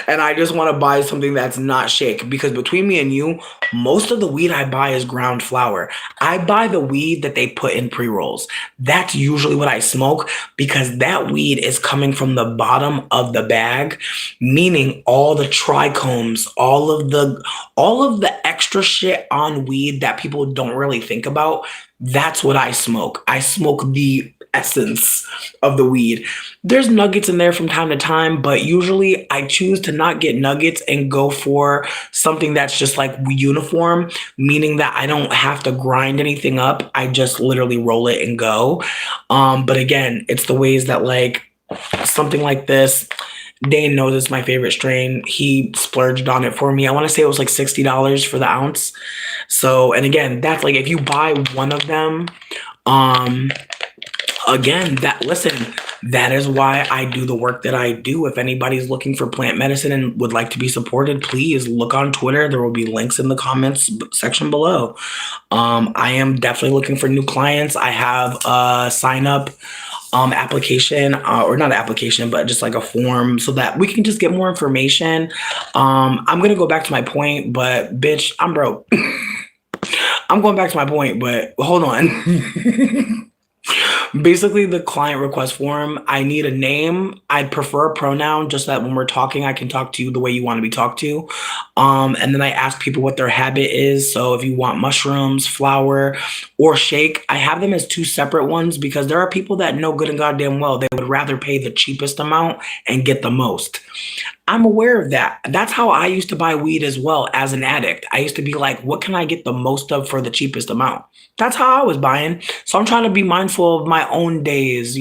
A: and I just want to buy something that's not shake. Because between me and you, most of the weed I buy is ground flower. I buy the weed that they put in pre-rolls. That's usually what I smoke because that weed is coming from the bottom of the bag, meaning all the trichomes, all of the extra shit on weed that people don't really think about. That's what I smoke. I smoke the essence of the weed. There's nuggets in there from time to time, but usually I choose to not get nuggets and go for something that's just like uniform, meaning that I don't have to grind anything up. I just literally roll it and go. But again, it's the ways that like something like this. Dane knows it's my favorite strain. He splurged on it for me. I want to say it was like $60 for the ounce. So, and again, that's like if you buy one of them, um, again, that is why I do the work that I do. If anybody's looking for plant medicine and would like to be supported, please look on Twitter. There will be links in the comments section below. I am definitely looking for new clients. I have a sign up application, or not an application, but just like a form so that we can just get more information. I'm gonna go back to my point, but bitch, I'm broke. I'm going back to my point, but hold on. Basically, the client request form, I need a name. I'd prefer a pronoun just so that when we're talking, I can talk to you the way you want to be talked to. And then I ask people what their habit is. So if you want mushrooms, flower, or shake, I have them as two separate ones because there are people that know good and goddamn well they would rather pay the cheapest amount and get the most. I'm aware of that. That's how I used to buy weed as well as an addict. I used to be like, what can I get the most of for the cheapest amount? That's how I was buying. So I'm trying to be mindful of my own days,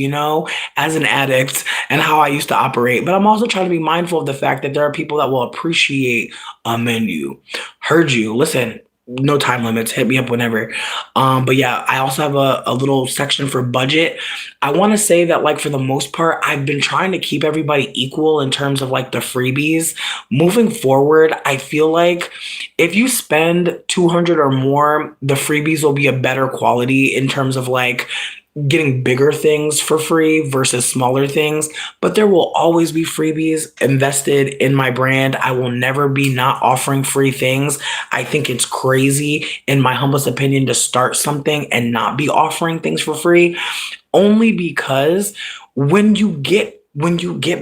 A: as an addict and how I used to operate. But I'm also trying to be mindful of the fact that there are people that will appreciate a menu. Heard you. Listen, no time limits. Hit me up whenever. But yeah, I also have a little section for budget. I want to say that, like, for the most part, I've been trying to keep everybody equal in terms of like the freebies. Moving forward, I feel like if you spend 200 or more, the freebies will be a better quality in terms of like getting bigger things for free versus smaller things, but there will always be freebies invested in my brand. I will never be not offering free things. I think it's crazy, in my humblest opinion, to start something and not be offering things for free, only because when you get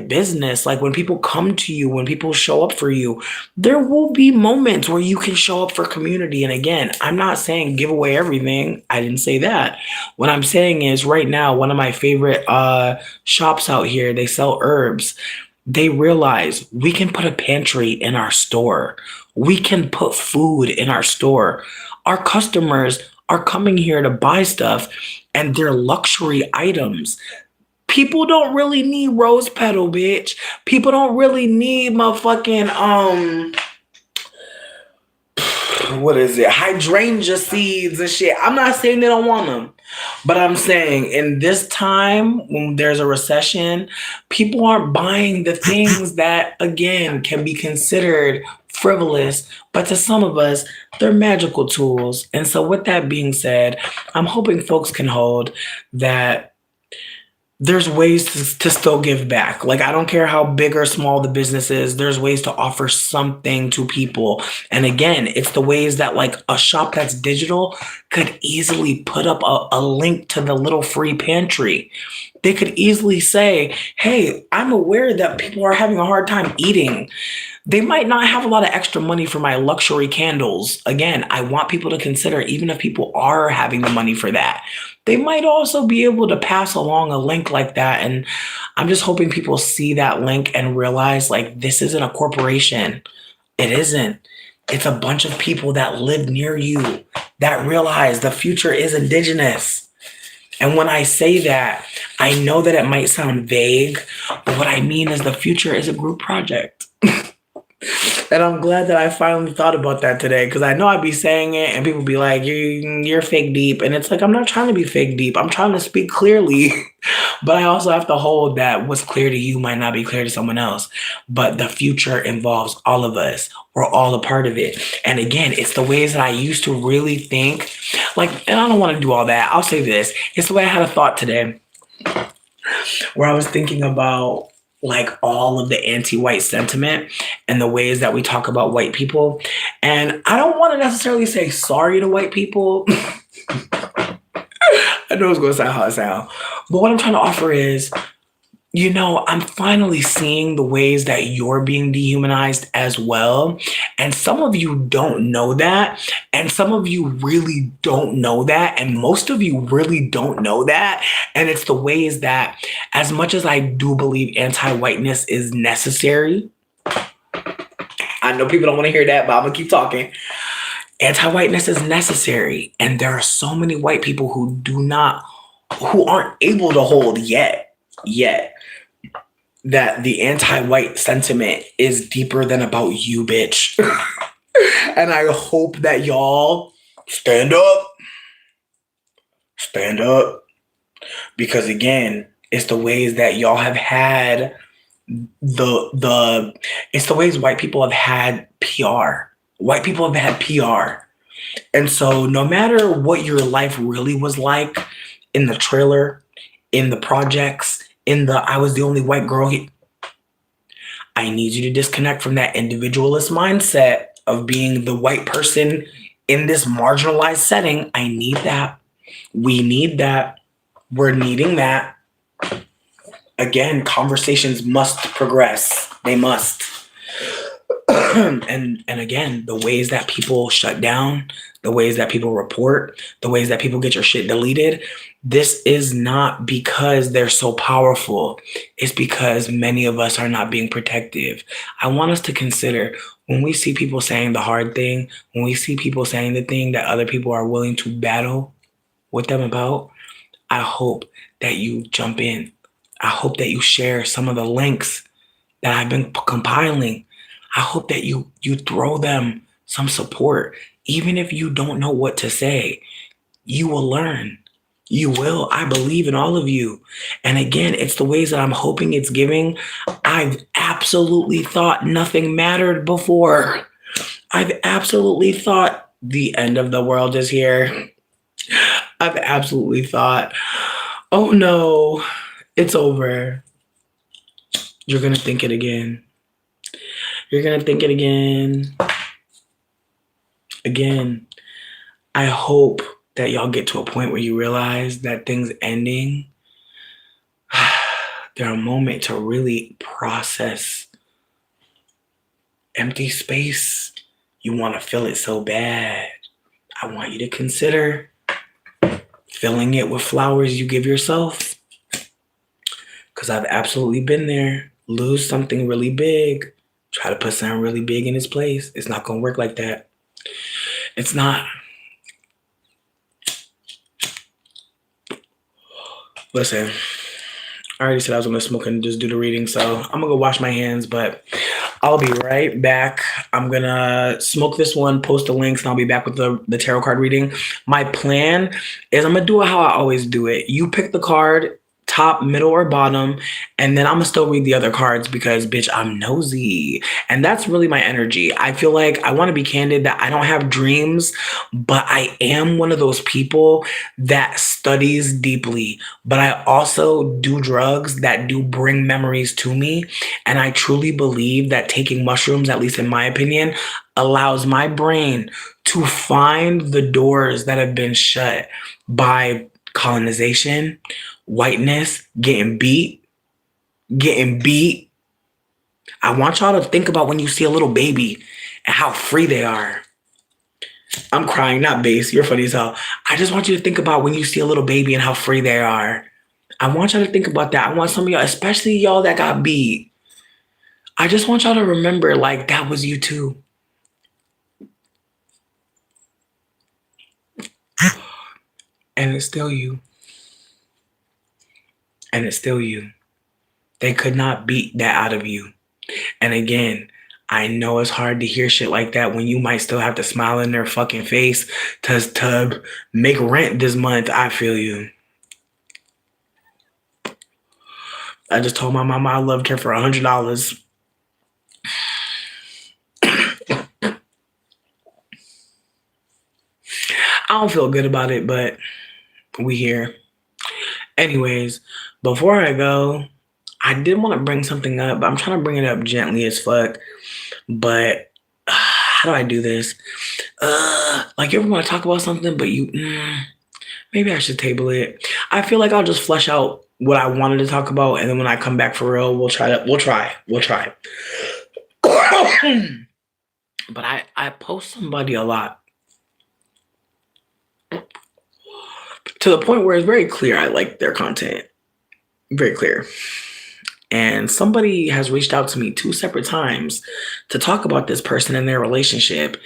A: business, like when people come to you, when people show up for you, there will be moments where you can show up for community. And again, I'm not saying give away everything. I didn't say that. What I'm saying is right now, one of my favorite shops out here, they sell herbs. They realize we can put a pantry in our store. We can put food in our store. Our customers are coming here to buy stuff and they're luxury items. People don't really need rose petal, bitch. People don't really need motherfucking what is it? Hydrangea seeds and shit. I'm not saying they don't want them, but I'm saying in this time when there's a recession, people aren't buying the things that again can be considered frivolous, but to some of us, they're magical tools. And so with that being said, I'm hoping folks can hold that there's ways to still give back. Like, I don't care how big or small the business is, there's ways to offer something to people. And again, it's the ways that like a shop that's digital could easily put up a link to the little free pantry. They could easily say, hey, I'm aware that people are having a hard time eating. They might not have a lot of extra money for my luxury candles. Again, I want people to consider, even if people are having the money for that, they might also be able to pass along a link like that. And I'm just hoping people see that link and realize like this isn't a corporation. It isn't. It's a bunch of people that live near you that realize the future is indigenous. And when I say that, I know that it might sound vague, but what I mean is the future is a group project. And I'm glad that I finally thought about that today, because I know I'd be saying it and people be like, you're fake deep. And it's like, I'm not trying to be fake deep. I'm trying to speak clearly. But I also have to hold that what's clear to you might not be clear to someone else. But the future involves all of us. We're all a part of it. And again, it's the ways that I used to really think. Like, and I don't want to do all that. I'll say this. It's the way I had a thought today where I was thinking about like all of the anti-white sentiment and the ways that we talk about white people. And I don't want to necessarily say sorry to white people. I know it's going to sound how it sounds. But what I'm trying to offer is, I'm finally seeing the ways that you're being dehumanized as well. And some of you don't know that. And some of you really don't know that. And most of you really don't know that. And it's the ways that, as much as I do believe anti whiteness is necessary, I know people don't want to hear that, but I'm going to keep talking. Anti whiteness is necessary. And there are so many white people who aren't able to hold yet that the anti-white sentiment is deeper than about you, bitch. And I hope that y'all stand up, because again, it's the ways that y'all have had it's the ways white people have had PR. White people have had PR. And so no matter what your life really was like in the trailer, in the projects, I was the only white girl here, I need you to disconnect from that individualist mindset of being the white person in this marginalized setting. I need that. We need that. We're needing that. Again, conversations must progress. They must. and again, the ways that people shut down, the ways that people report, the ways that people get your shit deleted, this is not because they're so powerful. It's because many of us are not being protective. I want us to consider, when we see people saying the hard thing, when we see people saying the thing that other people are willing to battle with them about, I hope that you jump in. I hope that you share some of the links that I've been compiling. I hope that you throw them some support. Even if you don't know what to say, you will learn. You will. I believe in all of you. And again, it's the ways that I'm hoping it's giving. I've absolutely thought nothing mattered before. I've absolutely thought the end of the world is here. I've absolutely thought, oh no, it's over. You're going to think it again. You're going to think it again. Again, I hope that y'all get to a point where you realize that things ending, they're a moment to really process empty space. You want to fill it so bad. I want you to consider filling it with flowers you give yourself. Because I've absolutely been there. Lose something really big. Try to put something really big in its place. It's not going to work like that. It's not. Listen, I already said I was going to smoke and just do the reading, so I'm going to go wash my hands, but I'll be right back. I'm going to smoke this one, post the links, and I'll be back with the tarot card reading. My plan is I'm going to do it how I always do it. You pick the card, top, middle, or bottom, and then I'm gonna still read the other cards because, bitch, I'm nosy. And that's really my energy. I feel like I want to be candid that I don't have dreams, but I am one of those people that studies deeply. But I also do drugs that do bring memories to me. And I truly believe that taking mushrooms, at least in my opinion, allows my brain to find the doors that have been shut by colonization, whiteness, getting beat. I want y'all to think about when you see a little baby and how free they are. I'm crying, not base. You're funny as hell. I just want you to think about when you see a little baby and how free they are. I want y'all to think about that. I want some of y'all, especially y'all that got beat. I just want y'all to remember, like, that was you too. And it's still you. And it's still you. They could not beat that out of you. And again, I know it's hard to hear shit like that when you might still have to smile in their fucking face to make rent this month. I feel you. I just told my mama I loved her for $100. I don't feel good about it, but we here. Anyways, before I go, I did want to bring something up, but I'm trying to bring it up gently as fuck. But how do I do this? Like, you ever want to talk about something, but maybe I should table it. I feel like I'll just flesh out what I wanted to talk about, and then when I come back for real, we'll try. But I post somebody a lot to the point where it's very clear I like their content. Very clear. And somebody has reached out to me two separate times to talk about this person and their relationship.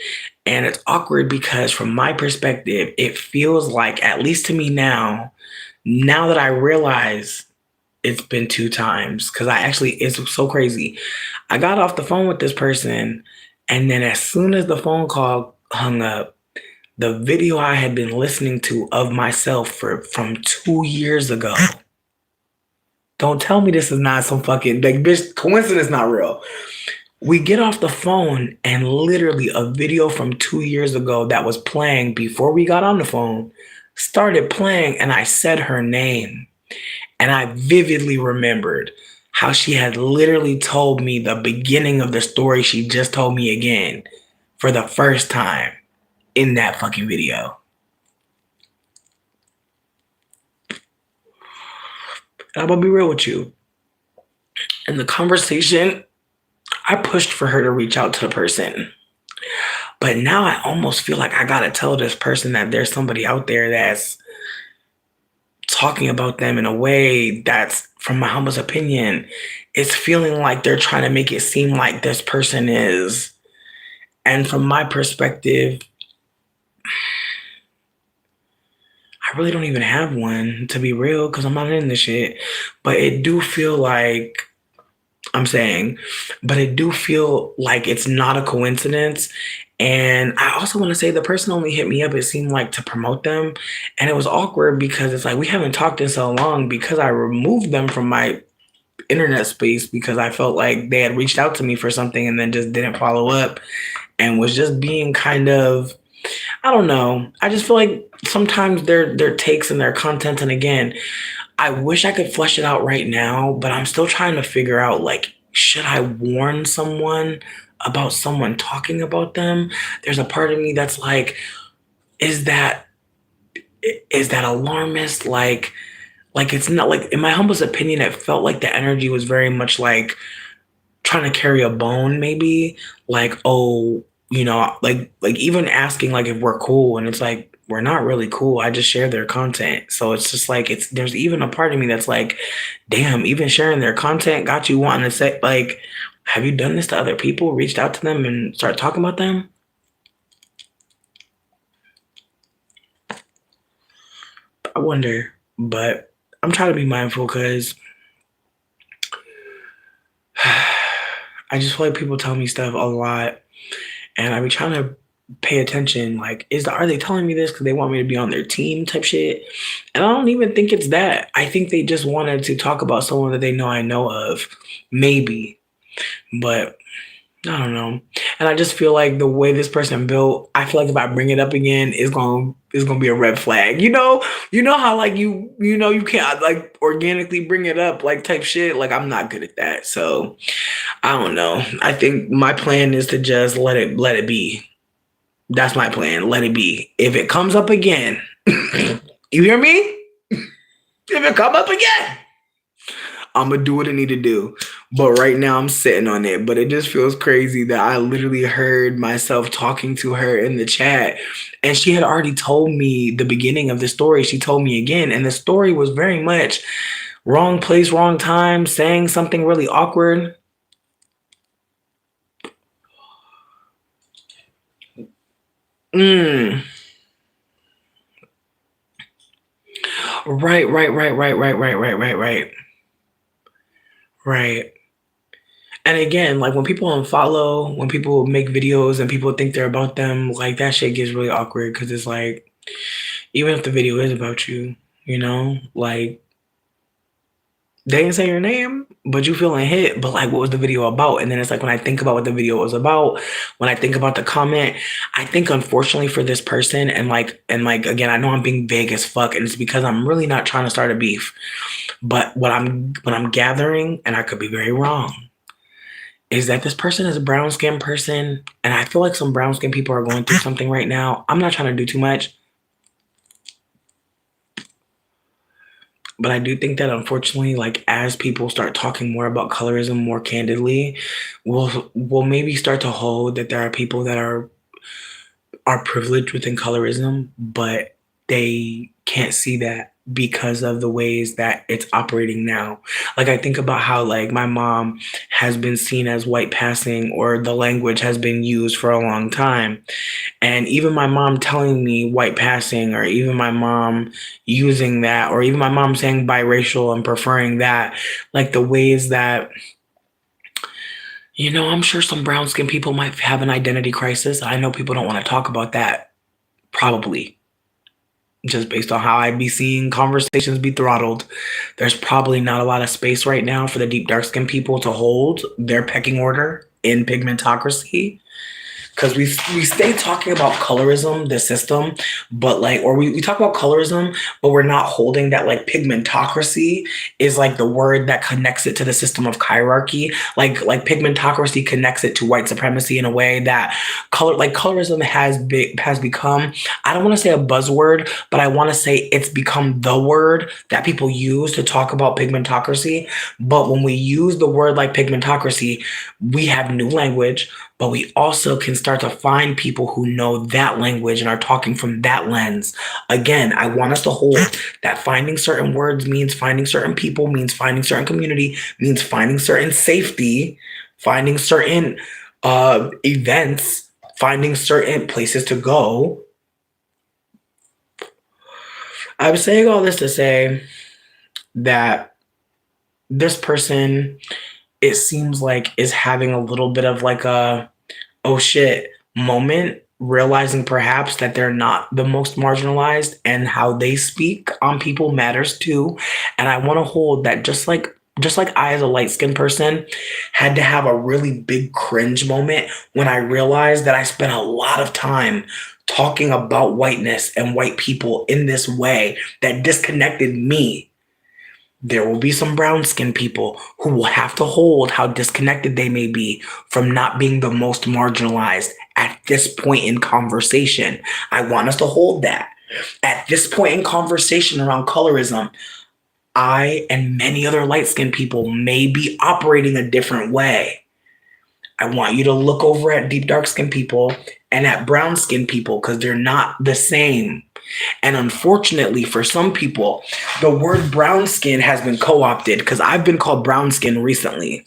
A: And it's awkward because, from my perspective, it feels like, at least to me now that I realize it's been two times, because it's so crazy. I got off the phone with this person, and then as soon as the phone call hung up, the video I had been listening to of myself from 2 years ago. Don't tell me this is not some fucking, like, bitch, coincidence not real. We get off the phone, and literally a video from 2 years ago that was playing before we got on the phone started playing, and I said her name. And I vividly remembered how she had literally told me the beginning of the story she just told me again for the first time in that fucking video. And I'm gonna be real with you. In the conversation, I pushed for her to reach out to the person. But now I almost feel like I gotta tell this person that there's somebody out there that's talking about them in a way that's, from my humblest opinion, it's feeling like they're trying to make it seem like this person is. And from my perspective, I really don't even have one, to be real, because I'm not in this shit. But it do feel like, but it do feel like it's not a coincidence. And I also want to say the person only hit me up, it seemed like, to promote them. And it was awkward because it's like we haven't talked in so long, because I removed them from my internet space because I felt like they had reached out to me for something and then just didn't follow up and was just being kind of, I don't know. I just feel like sometimes their takes and their content, and again, I wish I could flesh it out right now, but I'm still trying to figure out, like, should I warn someone about someone talking about them? There's a part of me that's like, is that alarmist? Like it's not, like, in my humblest opinion, it felt like the energy was very much like trying to carry a bone, maybe, like, oh, like even asking like if we're cool, and it's like we're not really cool. I just share their content. So it's just like, there's even a part of me that's like, damn, even sharing their content got you wanting to say, like, have you done this to other people, reached out to them and start talking about them? I wonder. But I'm trying to be mindful because I just feel like people tell me stuff a lot, and I be trying to pay attention. Like, are they telling me this because they want me to be on their team type shit? And I don't even think it's that. I think they just wanted to talk about someone that they know I know of, maybe. But I don't know. And I just feel like the way this person built, I feel like if I bring it up again, it's gonna be a red flag. You know how, like, you can't, like, organically bring it up, like, type shit. Like, I'm not good at that. So I don't know. I think my plan is to just let it be. That's my plan. Let it be. If it comes up again, you hear me? If it come up again, I'm gonna do what I need to do. But right now I'm sitting on it. But it just feels crazy that I literally heard myself talking to her in the chat, and she had already told me the beginning of the story. She told me again, and the story was very much wrong place, wrong time, saying something really awkward. Mm. Right, right, right, right, right, right, right, right, right. Right. And again, like, when people unfollow, when people make videos and people think they're about them, like, that shit gets really awkward because it's like, even if the video is about you, like, they didn't say your name, but you feeling hit. But, like, what was the video about? And then it's like, when I think about what the video was about, when I think about the comment, I think, unfortunately for this person, and again, I know I'm being vague as fuck, and it's because I'm really not trying to start a beef. But what I'm gathering, and I could be very wrong, is that this person is a brown skin person, and I feel like some brown skin people are going through something right now. I'm not trying to do too much, But I do think that unfortunately, like as people start talking more about colorism more candidly, we'll maybe start to hold that there are people that are privileged within colorism, but they can't see that because of the ways that it's operating now. Like I think about how like my mom has been seen as white passing or the language has been used for a long time. And even my mom telling me white passing, or even my mom using that, or even my mom saying biracial and preferring that, like the ways that, I'm sure some brown skinned people might have an identity crisis. I know people don't want to talk about that, probably, just based on how I'd be seeing conversations be throttled. There's probably not a lot of space right now for the deep dark skinned people to hold their pecking order in pigmentocracy, because we stay talking about colorism, the system, but like, or we talk about colorism, but we're not holding that like pigmentocracy is like the word that connects it to the system of hierarchy. Like pigmentocracy connects it to white supremacy in a way that colorism has become, I don't want to say a buzzword, but I want to say it's become the word that people use to talk about pigmentocracy. But when we use the word like pigmentocracy, we have new language, but we also can start to find people who know that language and are talking from that lens. Again, I want us to hold that finding certain words means finding certain people, means finding certain community, means finding certain safety, finding certain events, finding certain places to go. I was saying all this to say that this person, it seems like, is having a little bit of like a oh shit moment, realizing perhaps that they're not the most marginalized and how they speak on people matters too. And I want to hold that, just like I as a light skinned person had to have a really big cringe moment when I realized that I spent a lot of time talking about whiteness and white people in this way that disconnected me. There will be some brown skinned people who will have to hold how disconnected they may be from not being the most marginalized at this point in conversation. I want us to hold that. At this point in conversation around colorism, I and many other light skinned people may be operating a different way. I want you to look over at deep dark skinned people and at brown skinned people, because they're not the same. And unfortunately, for some people, the word brown skin has been co-opted, because I've been called brown skin recently.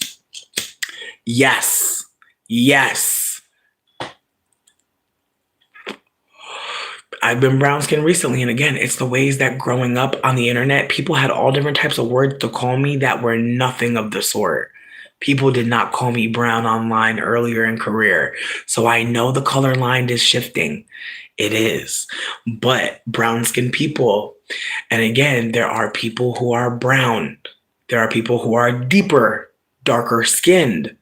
A: Yes. Yes. I've been brown skin recently. And again, it's the ways that growing up on the internet, people had all different types of words to call me that were nothing of the sort. People did not call me brown online earlier in career. So I know the color line is shifting. It is. But brown skinned people, and again, there are people who are brown. There are people who are deeper, darker skinned,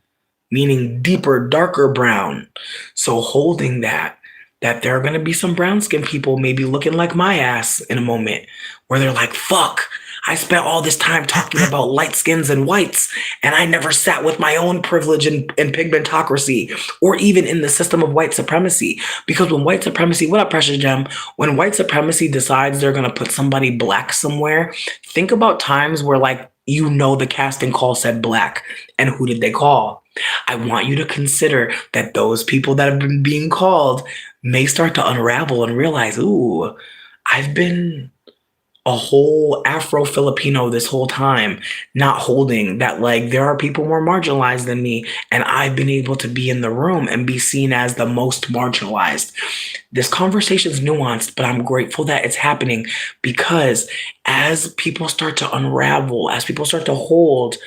A: meaning deeper, darker brown. So holding that there are going to be some brown skinned people maybe looking like my ass in a moment, where they're like, fuck, I spent all this time talking about light skins and whites, and I never sat with my own privilege and pigmentocracy, or even in the system of white supremacy. Because when white supremacy, what up, Precious Gem? When white supremacy decides they're going to put somebody black somewhere, think about times where, like, the casting call said black, and who did they call? I want you to consider that those people that have been being called may start to unravel and realize, ooh, I've been a whole Afro-Filipino this whole time, not holding that, like, there are people more marginalized than me, and I've been able to be in the room and be seen as the most marginalized. This conversation is nuanced, but I'm grateful that it's happening, because as people start to unravel, as people start to hold,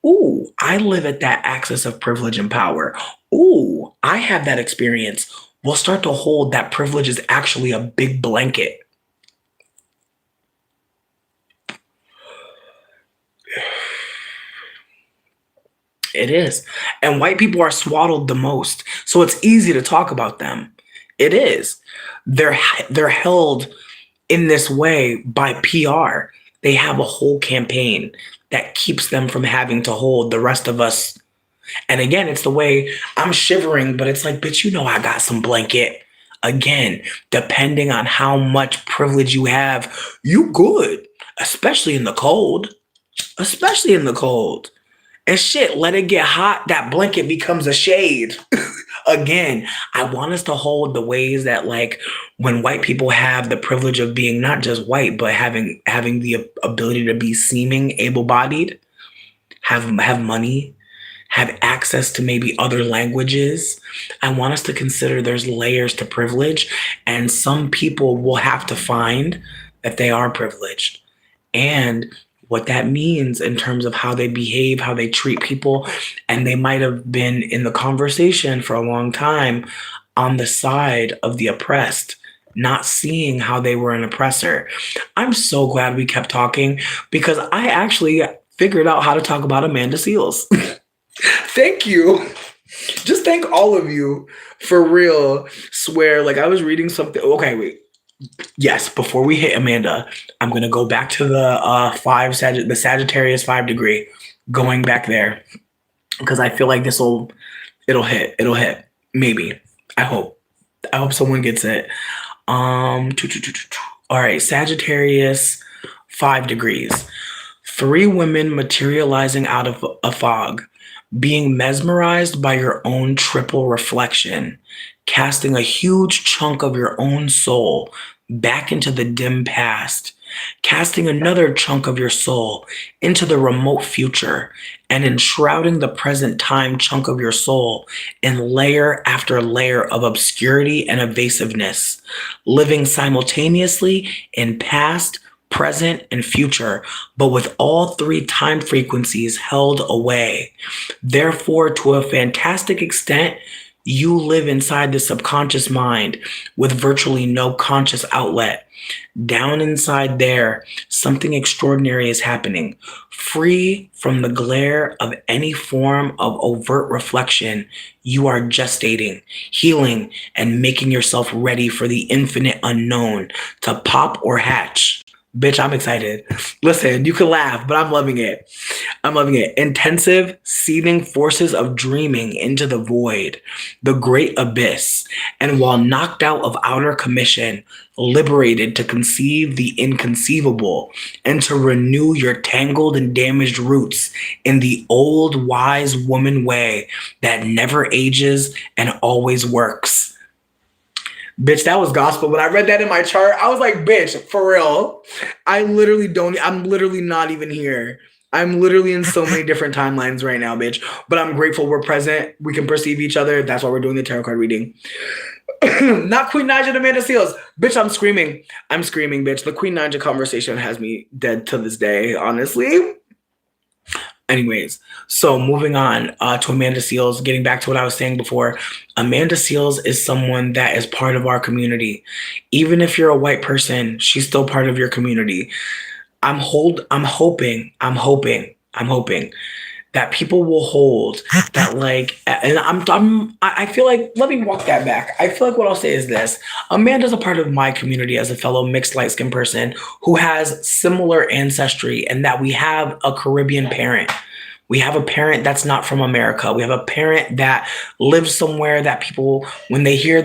A: ooh, I live at that axis of privilege and power. Ooh, I have that experience. We'll start to hold that privilege is actually a big blanket. It is. And white people are swaddled the most. So it's easy to talk about them. It is. They're held in this way by PR. They have a whole campaign that keeps them from having to hold the rest of us. And again, it's the way I'm shivering, but it's like, bitch, I got some blanket. Again, depending on how much privilege you have, you good. especially in the cold. Especially in the cold. And shit, let it get hot, that blanket becomes a shade. Again, I want us to hold the ways that like when white people have the privilege of being not just white, but having the ability to be seeming able-bodied, have money, have access to maybe other languages. I want us to consider there's layers to privilege, and some people will have to find that they are privileged. And what that means in terms of how they behave, how they treat people. And they might have been in the conversation for a long time on the side of the oppressed, not seeing how they were an oppressor. I'm so glad we kept talking because I actually figured out how to talk about Amanda Seales. Thank you. Just thank all of you for real. Swear, like I was reading something. Okay, wait. Yes, before we hit Amanda, I'm gonna go back to the Sagittarius 5 degree, going back there because I feel like it'll hit maybe. I hope someone gets it. All right, Sagittarius 5 degrees. Three women materializing out of a fog, being mesmerized by your own triple reflection, casting a huge chunk of your own soul back into the dim past, casting another chunk of your soul into the remote future, and enshrouding the present time chunk of your soul in layer after layer of obscurity and evasiveness, living simultaneously in past, present, and future, but with all three time frequencies held away. Therefore, to a fantastic extent, you live inside the subconscious mind with virtually no conscious outlet. Down inside there, something extraordinary is happening. Free from the glare of any form of overt reflection, you are gestating, healing, and making yourself ready for the infinite unknown to pop or hatch. Bitch, I'm excited. Listen, you can laugh, but I'm loving it. I'm loving it. Intensive, seething forces of dreaming into the void, the great abyss. And while knocked out of outer commission, liberated to conceive the inconceivable and to renew your tangled and damaged roots in the old wise woman way that never ages and always works. Bitch, that was gospel. When I read that in my chart, I was like, bitch, for real. I'm literally not even here. I'm literally in so many different timelines right now, bitch. But I'm grateful we're present. We can perceive each other. That's why we're doing the tarot card reading. Not Queen Naija and Amanda Seales. Bitch, I'm screaming. I'm screaming, bitch. The Queen Naija conversation has me dead to this day, honestly. Anyways, so moving on to Amanda Seales, getting back to what I was saying before, Amanda Seales is someone that is part of our community. Even if you're a white person, she's still part of your community. I'm hoping that people will hold that, like, and I feel like, let me walk that back. I feel like what I'll say is this: Amanda's a part of my community as a fellow mixed light skinned person who has similar ancestry, and that we have a Caribbean parent. We have a parent that's not from America. We have a parent that lives somewhere that people, when they hear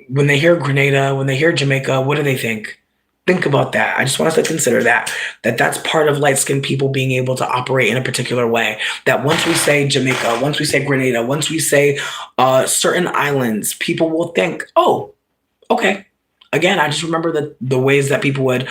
A: when they hear Grenada, when they hear Jamaica, what do they think? Think about that. I just want us to consider that's part of light-skinned people being able to operate in a particular way. That once we say Jamaica, once we say Grenada, once we say certain islands, people will think, oh, okay. Again, I just remember the ways that people would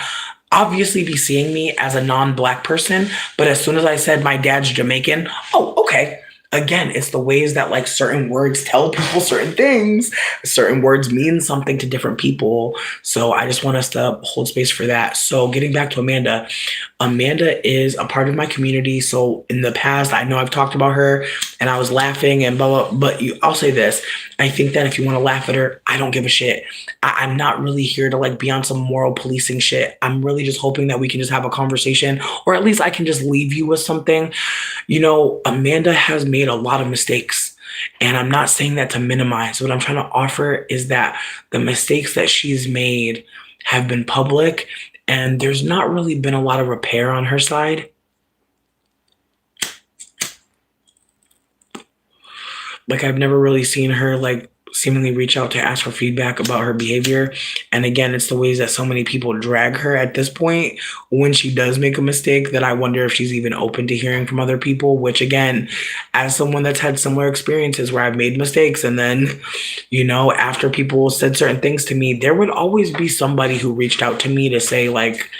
A: obviously be seeing me as a non-black person, but as soon as I said my dad's Jamaican, oh, okay. Again, it's the ways that like certain words tell people certain things. Certain words mean something to different people. So I just want us to hold space for that. So getting back to Amanda, Amanda is a part of my community. So in the past, I know I've talked about her and I was laughing and blah, blah, but I'll say this. I think that if you want to laugh at her, I don't give a shit. I'm not really here to like be on some moral policing shit. I'm really just hoping that we can just have a conversation, or at least I can just leave you with something. You know, Amanda has made a lot of mistakes, and I'm not saying that to minimize. What I'm trying to offer is that the mistakes that she's made have been public, and there's not really been a lot of repair on her side. Like, I've never really seen her like seemingly reach out to ask for feedback about her behavior. And again, it's the ways that so many people drag her at this point when she does make a mistake that I wonder if she's even open to hearing from other people, which again, as someone that's had similar experiences where I've made mistakes and then, after people said certain things to me, there would always be somebody who reached out to me to say like,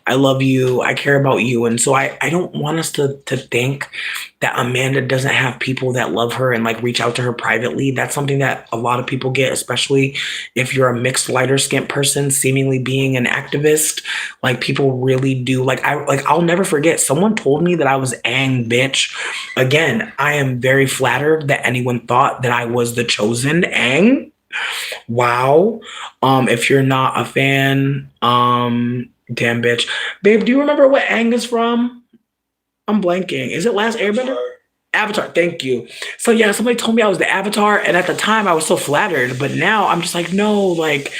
A: I love you. I care about you. And so I don't want us to think that Amanda doesn't have people that love her and like reach out to her privately. That's something that a lot of people get, especially if you're a mixed lighter skinned person, seemingly being an activist. Like people really do. I'll never forget. Someone told me that I was Aang bitch. Again, I am very flattered that anyone thought that I was the chosen Aang. Wow. If you're not a fan, damn bitch. Babe, do you remember what Aang is from? I'm blanking. Is it Last Airbender? Avatar, thank you. So yeah, somebody told me I was the Avatar, and at the time I was so flattered, but now I'm just like, no, like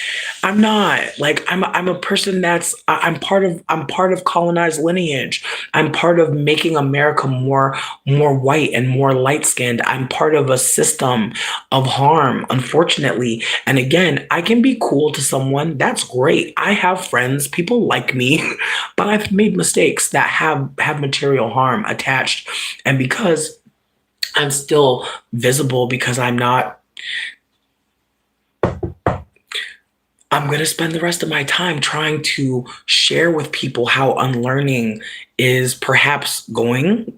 A: I'm not. Like I'm a person I'm part of colonized lineage. I'm part of making America more white and more light skinned. I'm part of a system of harm, unfortunately. And again, I can be cool to someone. That's great. I have friends, people like me, but I've made mistakes that have material harm attached. And because I'm still visible, because I'm going to spend the rest of my time trying to share with people how unlearning is perhaps going,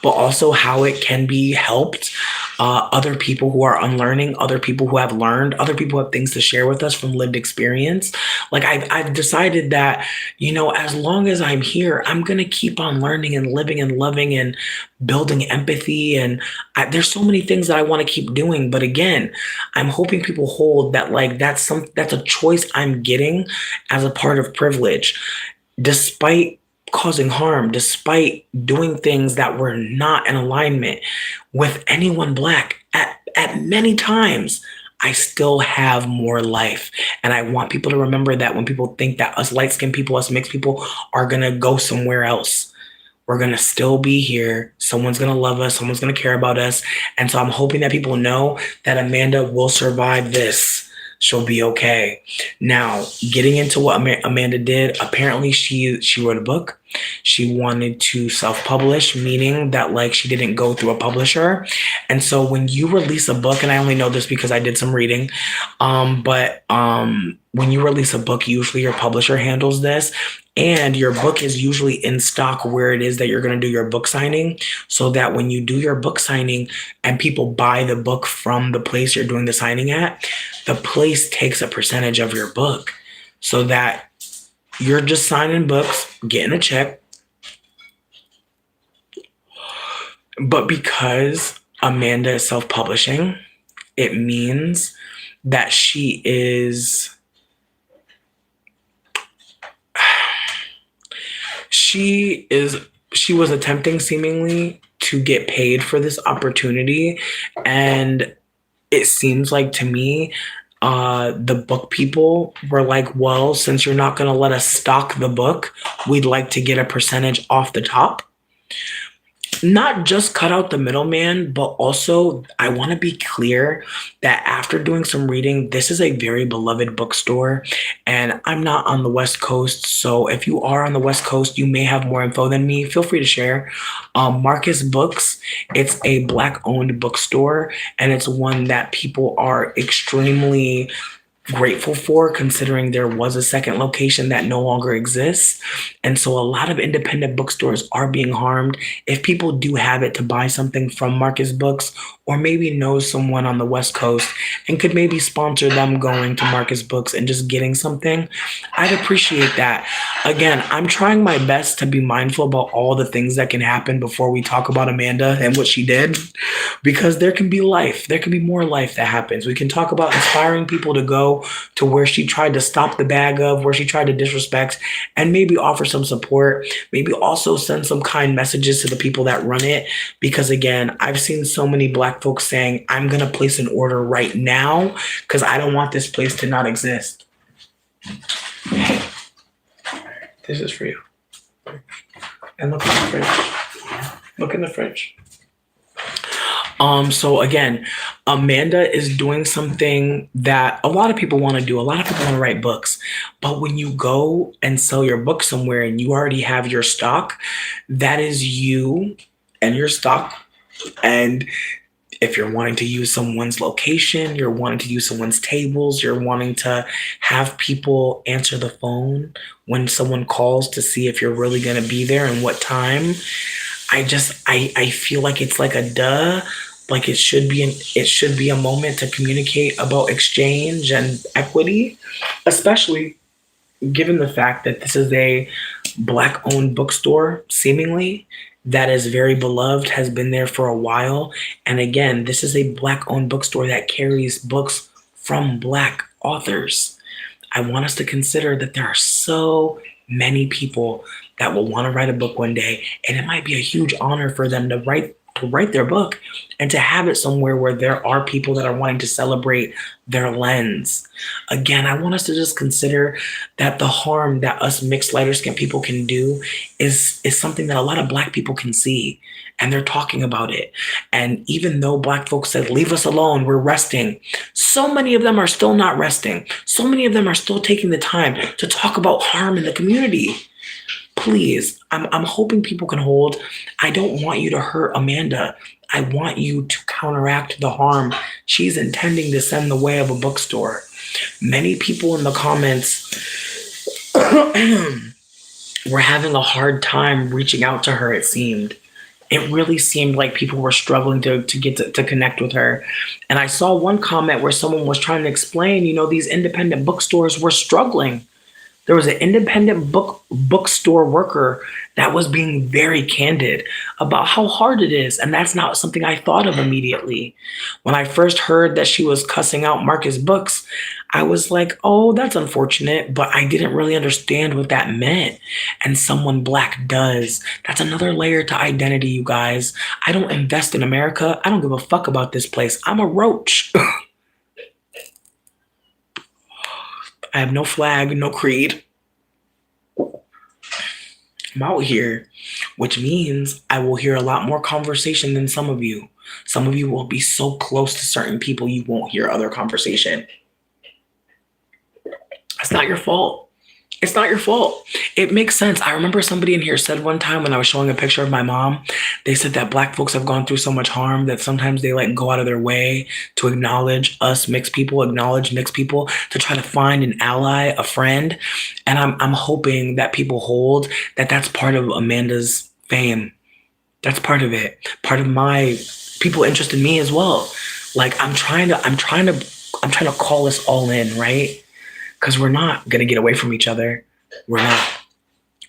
A: but also how it can be helped. Other people who are unlearning, other people who have learned, other people who have things to share with us from lived experience. Like I've decided that, as long as I'm here, I'm going to keep on learning and living and loving and building empathy. And there's so many things that I want to keep doing. But again, I'm hoping people hold that like that's a choice I'm getting as a part of privilege, despite causing harm, despite doing things that were not in alignment with anyone Black at many times. I still have more life. And I want people to remember that when people think that us light skinned people, us mixed people are going to go somewhere else, we're going to still be here. Someone's going to love us. Someone's going to care about us. And so I'm hoping that people know that Amanda will survive this. She'll be okay. Now, getting into what Amanda did, apparently she wrote a book. She wanted to self-publish, meaning that like she didn't go through a publisher. And so when you release a book, and I only know this because I did some reading, but when you release a book, usually your publisher handles this. And your book is usually in stock where it is that you're going to do your book signing, so that when you do your book signing and people buy the book from the place you're doing the signing at, the place takes a percentage of your book, so that you're just signing books, getting a check. But because Amanda is self-publishing, it means that she was attempting seemingly to get paid for this opportunity. And it seems like to me, the book people were like, well, since you're not going to let us stock the book, we'd like to get a percentage off the top. Not just cut out the middleman, but also I want to be clear that after doing some reading, this is a very beloved bookstore, and I'm not on the West Coast. So if you are on the West Coast, you may have more info than me. Feel free to share. Marcus Books, it's a Black-owned bookstore, and it's one that people are extremely grateful for, considering there was a second location that no longer exists. And so a lot of independent bookstores are being harmed. If people do have it to buy something from Marcus Books, or maybe know someone on the West Coast and could maybe sponsor them going to Marcus Books and just getting something, I'd appreciate that. Again, I'm trying my best to be mindful about all the things that can happen before we talk about Amanda and what she did, because there can be life. There can be more life that happens. We can talk about inspiring people to go to where she tried to stop the bag of, where she tried to disrespect, and maybe offer some support. Maybe also send some kind messages to the people that run it. Because again, I've seen so many Black folks saying, I'm going to place an order right now because I don't want this place to not exist. This is for you. And look in the fridge. Look in the fridge. So again, Amanda is doing something that a lot of people want to do. A lot of people want to write books. But when you go and sell your book somewhere and you already have your stock, that is you and your stock. And if you're wanting to use someone's location, you're wanting to use someone's tables, you're wanting to have people answer the phone when someone calls to see if you're really going to be there and what time. I feel like it's like a duh. Like it should be a moment to communicate about exchange and equity, especially given the fact that this is a black owned bookstore, seemingly, that is very beloved, has been there for a while. And again, this is a black owned bookstore that carries books from black authors. I want us to consider that there are so many people that will want to write a book one day, and it might be a huge honor for them to write their book and to have it somewhere where there are people that are wanting to celebrate their lens. Again, I want us to just consider that the harm that us mixed lighter skinned people can do is something that a lot of black people can see, and they're talking about it. And even though black folks said, leave us alone, we're resting, so many of them are still not resting. So many of them are still taking the time to talk about harm in the community. Please, I'm hoping people can hold. I don't want you to hurt Amanda. I want you to counteract the harm she's intending to send the way of a bookstore. Many people in the comments were having a hard time reaching out to her, it seemed. It really seemed like people were struggling to get to connect with her. And I saw one comment where someone was trying to explain, these independent bookstores were struggling. There was an independent bookstore worker that was being very candid about how hard it is. And that's not something I thought of immediately. When I first heard that she was cussing out Marcus Books, I was like, oh, that's unfortunate, but I didn't really understand what that meant. And someone black does. That's another layer to identity, you guys. I don't invest in America. I don't give a fuck about this place. I'm a roach. I have no flag, no creed. I'm out here, which means I will hear a lot more conversation than some of you. Some of you will be so close to certain people you won't hear other conversation. It's not your fault. It's not your fault. It makes sense. I remember somebody in here said one time when I was showing a picture of my mom, they said that black folks have gone through so much harm that sometimes they go out of their way to acknowledge us mixed people, acknowledge mixed people, to try to find an ally, a friend. And I'm hoping that people hold that that's part of Amanda's fame. That's part of it. Part of my people interest in me as well. I'm trying to call us all in, right? Because we're not going to get away from each other. We're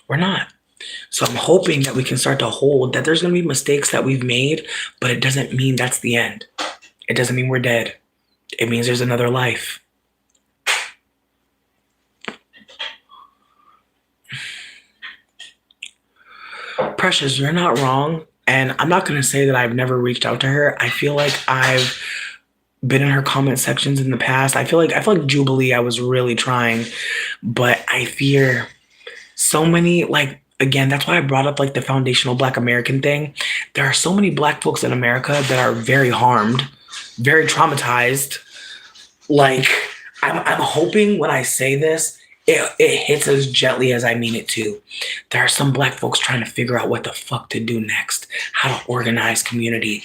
A: not. So I'm hoping that we can start to hold that there's going to be mistakes that we've made, but it doesn't mean that's the end. It doesn't mean we're dead. It means there's another life. Precious, you're not wrong. And I'm not going to say that I've never reached out to her. I feel like I've been in her comment sections in the past. I feel like Jubilee, I was really trying, but I fear so many, again, that's why I brought up the foundational Black American thing. There are so many black folks in America that are very harmed, very traumatized. I'm hoping when I say this, it hits as gently as I mean it to. There are some black folks trying to figure out what the fuck to do next, how to organize community,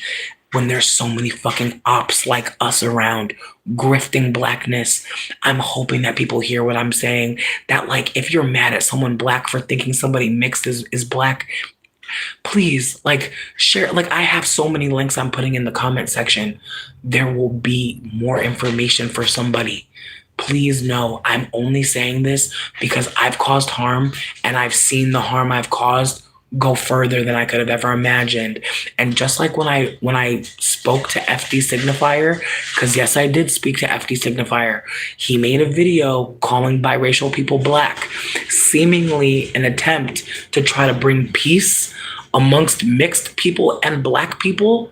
A: when there's so many fucking ops like us around, grifting blackness. I'm hoping that people hear what I'm saying, that if you're mad at someone black for thinking somebody mixed is black, please share. I have so many links I'm putting in the comment section. There will be more information for somebody. Please know I'm only saying this because I've caused harm, and I've seen the harm I've caused go further than I could have ever imagined. And just like when I spoke to FD Signifier, because yes, I did speak to FD Signifier, he made a video calling biracial people black, seemingly an attempt to try to bring peace amongst mixed people and black people.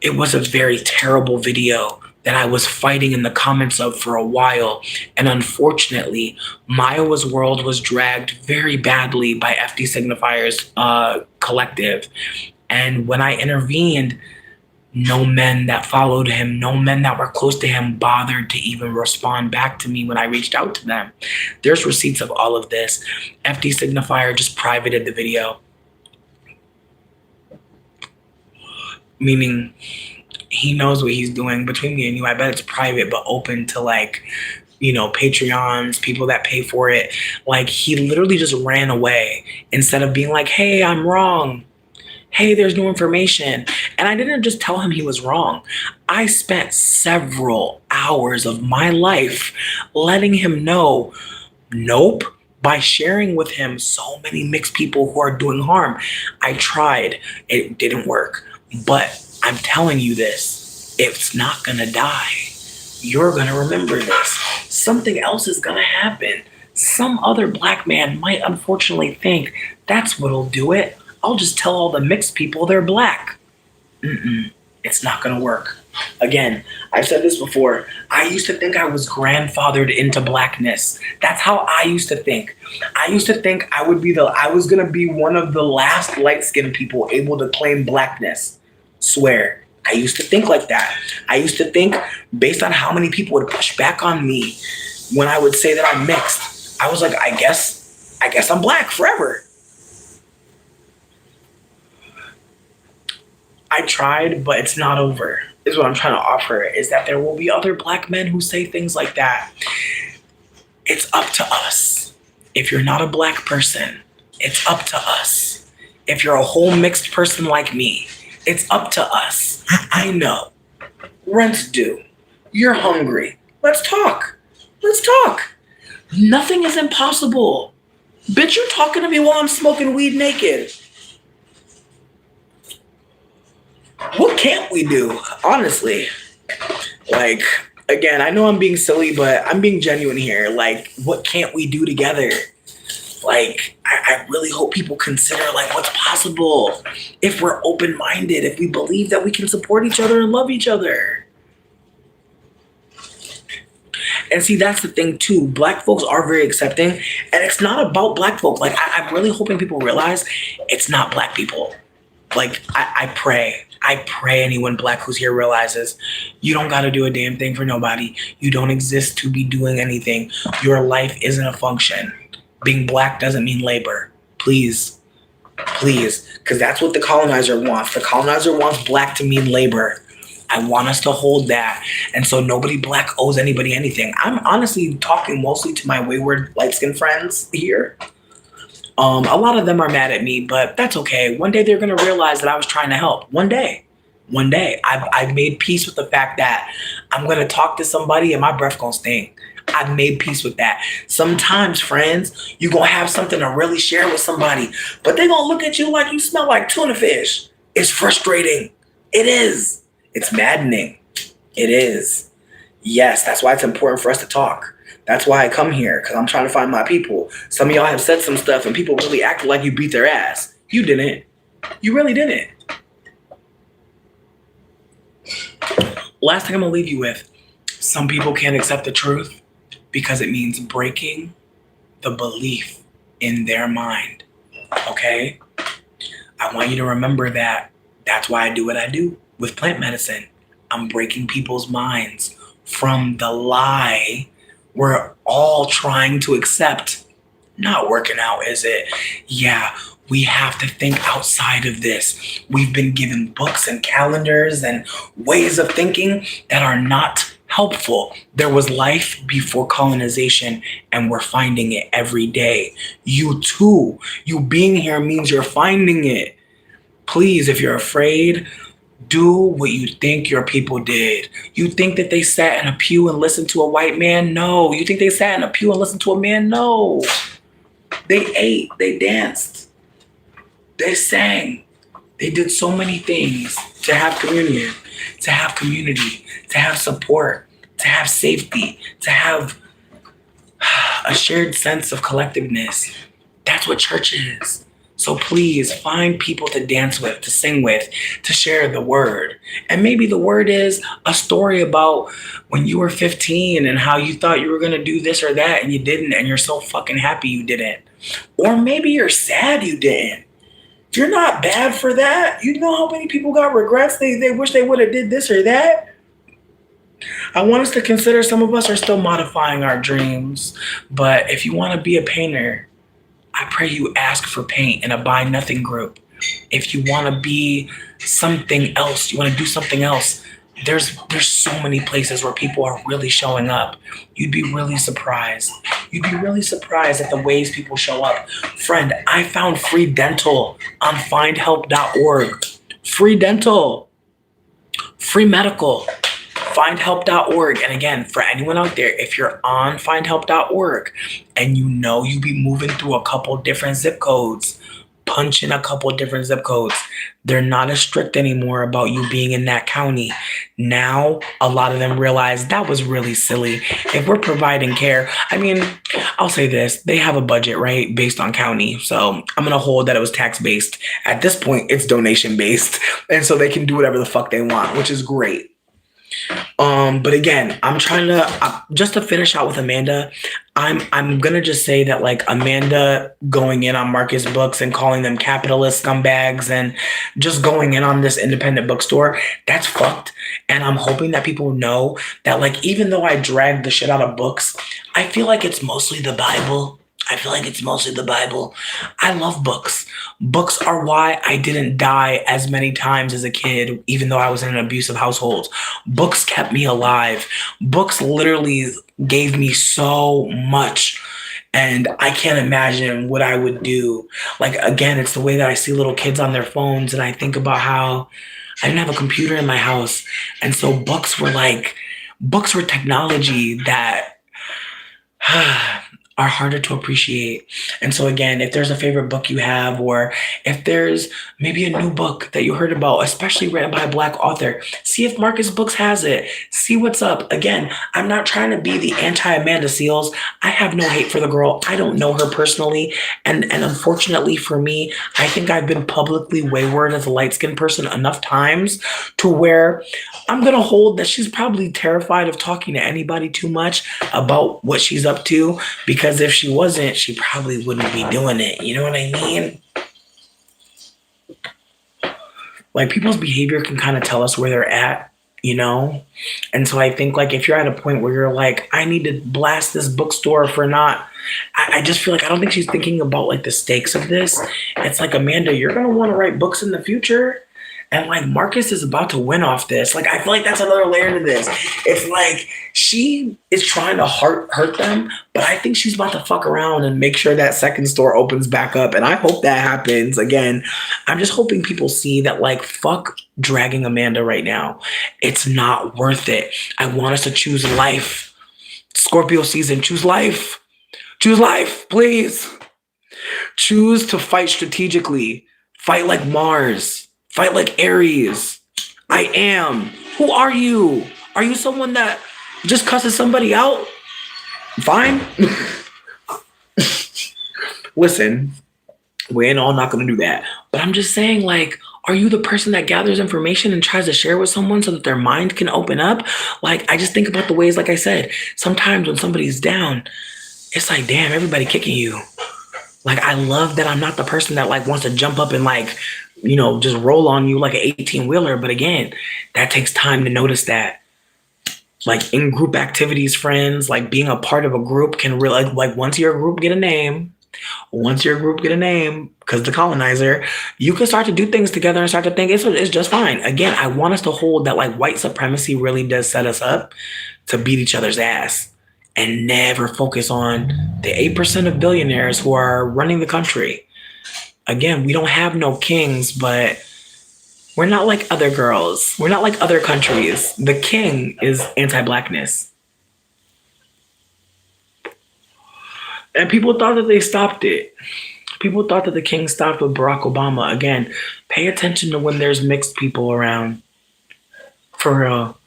A: It was a very terrible video that I was fighting in the comments of for a while. And unfortunately, Mayowa's World was dragged very badly by FD Signifier's collective. And when I intervened, No men that followed him, no men that were close to him bothered to even respond back to me when I reached out to them. There's receipts of all of this. FD Signifier just privated the video, meaning he knows what he's doing. Between me and you, I bet it's private, but open to Patreons, people that pay for it. Like, he literally just ran away instead of being like, hey, I'm wrong. Hey, there's new information. And I didn't just tell him he was wrong. I spent several hours of my life letting him know, nope, by sharing with him so many mixed people who are doing harm. I tried. It didn't work. But I'm telling you this, it's not gonna die. You're gonna remember this. Something else is gonna happen. Some other black man might unfortunately think that's what'll do it. I'll just tell all the mixed people they're black. It's not gonna work. Again, I've said this before. I used to think I was grandfathered into blackness. That's how I used to think. I used to think I was gonna be one of the last light-skinned people able to claim blackness. Swear. I used to think like that. I used to think, based on how many people would push back on me when I would say that I'm mixed, I was like, I guess I'm black forever. I tried, but it's not over, is what I'm trying to offer, is that there will be other black men who say things like that. It's up to us. If you're not a black person, it's up to us. If you're a whole mixed person like me, it's up to us. I know. Rent's due. You're hungry. Let's talk. Let's talk. Nothing is impossible. Bitch, you're talking to me while I'm smoking weed naked. What can't we do? Honestly. Like, again, I know I'm being silly, but I'm being genuine here. Like, what can't we do together? Like, I really hope people consider, like, what's possible if we're open-minded, if we believe that we can support each other and love each other. And see, that's the thing, too. Black folks are very accepting, and it's not about black folks. Like, I'm really hoping people realize it's not black people. Like, I pray anyone black who's here realizes you don't got to do a damn thing for nobody. You don't exist to be doing anything. Your life isn't a function. Being black doesn't mean labor. Please, because that's what the colonizer wants. The colonizer wants black to mean labor. I want us to hold that. And so nobody black owes anybody anything. I'm honestly talking mostly to my wayward light-skinned friends here. A lot of them are mad at me, but that's okay. One day they're going to realize that I was trying to help. One day. I've made peace with the fact that I'm going to talk to somebody and my breath going to stink. I've made peace with that. Sometimes, friends, you're going to have something to really share with somebody, but they're going to look at you like you smell like tuna fish. It's frustrating. It is. It's maddening. It is. Yes, that's why it's important for us to talk. That's why I come here, because I'm trying to find my people. Some of y'all have said some stuff and people really acted like you beat their ass. You didn't. You really didn't. Last thing I'm going to leave you with. Some people can't accept the truth because it means breaking the belief in their mind. Okay? I want you to remember that. That's why I do what I do with plant medicine. I'm breaking people's minds from the lie we're all trying to accept. Not working out, is it? Yeah, we have to think outside of this. We've been given books and calendars and ways of thinking that are not helpful. There was life before colonization, and we're finding it every day. You too. You being here means you're finding it. Please, if you're afraid, do what you think your people did. You think that they sat in a pew and listened to a white man? No. You think they sat in a pew and listened to a man? No. They ate. They danced. They sang. They did so many things to have communion, to have community, to have support, to have safety, to have a shared sense of collectiveness. That's what church is. So please find people to dance with, to sing with, to share the word. And maybe the word is a story about when you were 15 and how you thought you were going to do this or that and you didn't, and you're so fucking happy you didn't. Or maybe you're sad you didn't. You're not bad for that. You know how many people got regrets? They wish they would have did this or that. I want us to consider some of us are still modifying our dreams. But if you want to be a painter, I pray you ask for paint in a buy nothing group. If you want to be something else, you want to do something else, there's so many places where people are really showing up. You'd be really surprised. You'd be really surprised at the ways people show up. Friend, I found free dental on findhelp.org. Free dental, free medical, findhelp.org. And again, for anyone out there, if you're on findhelp.org and you know you be moving through a couple different zip codes, punch in a couple different zip codes. They're not as strict anymore about you being in that county. Now, a lot of them realize that was really silly. If we're providing care, I mean, I'll say this, they have a budget, right, based on county. So I'm going to hold that it was tax based. At this point, it's donation based. And so they can do whatever the fuck they want, which is great. But again, I'm trying to just to finish out with Amanda. I'm gonna just say that like Amanda going in on Marcus Books and calling them capitalist scumbags and just going in on this independent bookstore, that's fucked. And I'm hoping that people know that like even though I drag the shit out of books, I feel like it's mostly the Bible. I feel like it's mostly the Bible. I love books. Books are why I didn't die as many times as a kid, even though I was in an abusive household. Books kept me alive. Books literally gave me so much. And I can't imagine what I would do. Like, again, it's the way that I see little kids on their phones. And I think about how I didn't have a computer in my house. And so books were technology that are harder to appreciate. And so again, if there's a favorite book you have, or if there's maybe a new book that you heard about, especially written by a Black author, see if Marcus Books has it. See what's up. Again, I'm not trying to be the anti-Amanda Seales. I have no hate for the girl. I don't know her personally. And unfortunately for me, I think I've been publicly wayward as a light-skinned person enough times to where I'm going to hold that she's probably terrified of talking to anybody too much about what she's up to, because if she wasn't, she probably wouldn't be doing it. You know what I mean? Like, people's behavior can kind of tell us where they're at, you know? And so I think, like, if you're at a point where you're like, I need to blast this bookstore for not, I just feel like I don't think she's thinking about, like, the stakes of this. It's like, Amanda, you're going to want to write books in the future. And like Marcus is about to win off this. Like, I feel like that's another layer to this. It's like she is trying to hurt them, but I think she's about to fuck around and make sure that second store opens back up. And I hope that happens. Again, I'm just hoping people see that, like, fuck dragging Amanda right now. It's not worth it. I want us to choose life. Scorpio season, choose life. Choose life, please. Choose to fight strategically. Fight like Mars. Fight like Aries. I am. Who are you? Are you someone that just cusses somebody out? Fine. Listen, we ain't all not going to do that. But I'm just saying, like, are you the person that gathers information and tries to share with someone so that their mind can open up? Like, I just think about the ways, like I said, sometimes when somebody's down, it's like, damn, everybody kicking you. Like, I love that I'm not the person that like wants to jump up and like, you know, just roll on you like an 18-wheeler. But again, that takes time to notice that. Like, in group activities, friends, like being a part of a group can really, like once your group get a name, because the colonizer, you can start to do things together and start to think it's just fine. Again, I want us to hold that like white supremacy really does set us up to beat each other's ass and never focus on the 8% of billionaires who are running the country. Again, we don't have no kings, but we're not like other girls. We're not like other countries. The king is anti-blackness. And people thought that they stopped it. People thought that the king stopped with Barack Obama. Again, pay attention to when there's mixed people around. For real.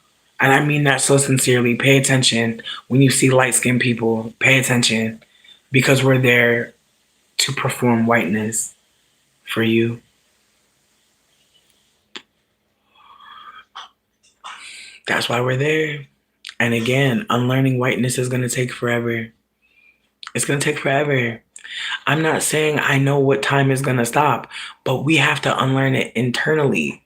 A: And I mean that so sincerely. Pay attention when you see light-skinned people. Pay attention, because we're there to perform whiteness for you. That's why we're there. And again, unlearning whiteness is going to take forever. It's going to take forever. I'm not saying I know what time is going to stop, but we have to unlearn it internally.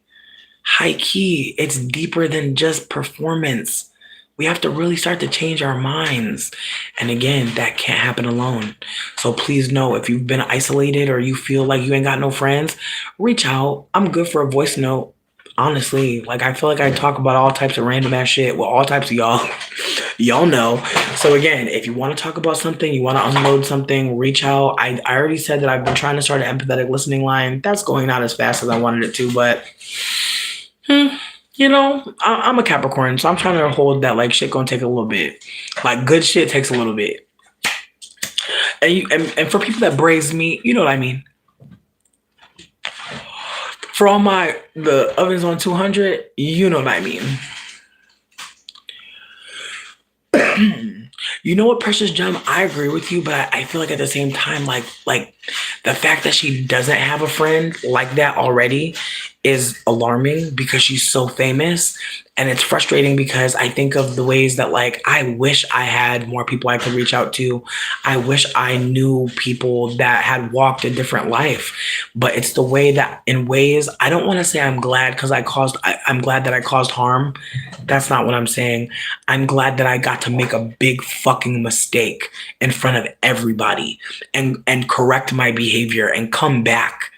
A: High key, it's deeper than just performance. We have to really start to change our minds. And again, that can't happen alone. So please know, if you've been isolated or you feel like you ain't got no friends, reach out. I'm good for a voice note. Honestly, like I feel like I talk about all types of random ass shit with all types of y'all. Y'all know. So again, if you want to talk about something, you want to unload something, reach out. I already said that I've been trying to start an empathetic listening line. That's going not as fast as I wanted it to, but I'm a Capricorn, so I'm trying to hold that like shit gonna take a little bit. Like good shit takes a little bit. And for people that braise me, you know what I mean. For all the ovens on 200, you know what I mean. You know what, Precious Gem? I agree with you, but I feel like at the same time, like the fact that she doesn't have a friend like that already is alarming because she's so famous. And it's frustrating because I think of the ways that like I wish I had more people I could reach out to. I wish I knew people that had walked a different life. But it's the way that in ways I don't want to say I'm glad because I'm glad that I caused harm. That's not what I'm saying. I'm glad that I got to make a big fucking mistake in front of everybody and correct my behavior and come back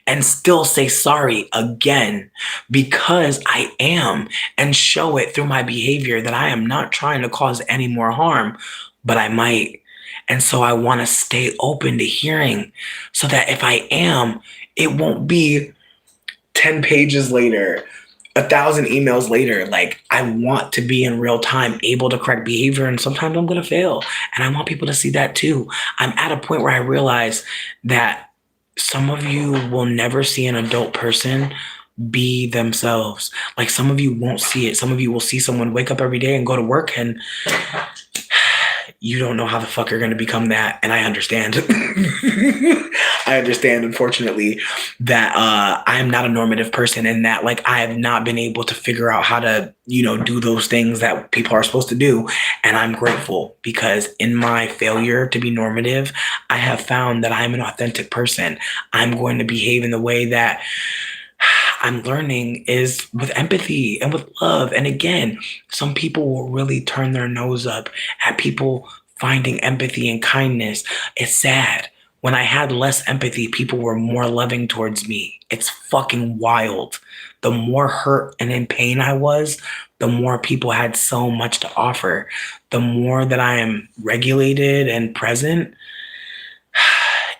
A: and still say sorry again because I am, and show it through my behavior that I am not trying to cause any more harm, but I might. And so I want to stay open to hearing so that if I am, it won't be 10 pages later, 1,000 emails later. Like I want to be in real time able to correct behavior, and sometimes I'm going to fail. And I want people to see that too. I'm at a point where I realize that some of you will never see an adult person be themselves. Like some of you won't see it. Some of you will see someone wake up every day and go to work, and you don't know how the fuck you're going to become that. And I understand. I understand, unfortunately, that I am not a normative person, and that like I have not been able to figure out how to, do those things that people are supposed to do. And I'm grateful because in my failure to be normative, I have found that I'm an authentic person. I'm going to behave in the way that I'm learning is with empathy and with love. And again, some people will really turn their nose up at people finding empathy and kindness. It's sad. When I had less empathy, people were more loving towards me. It's fucking wild. The more hurt and in pain I was, the more people had so much to offer. The more that I am regulated and present,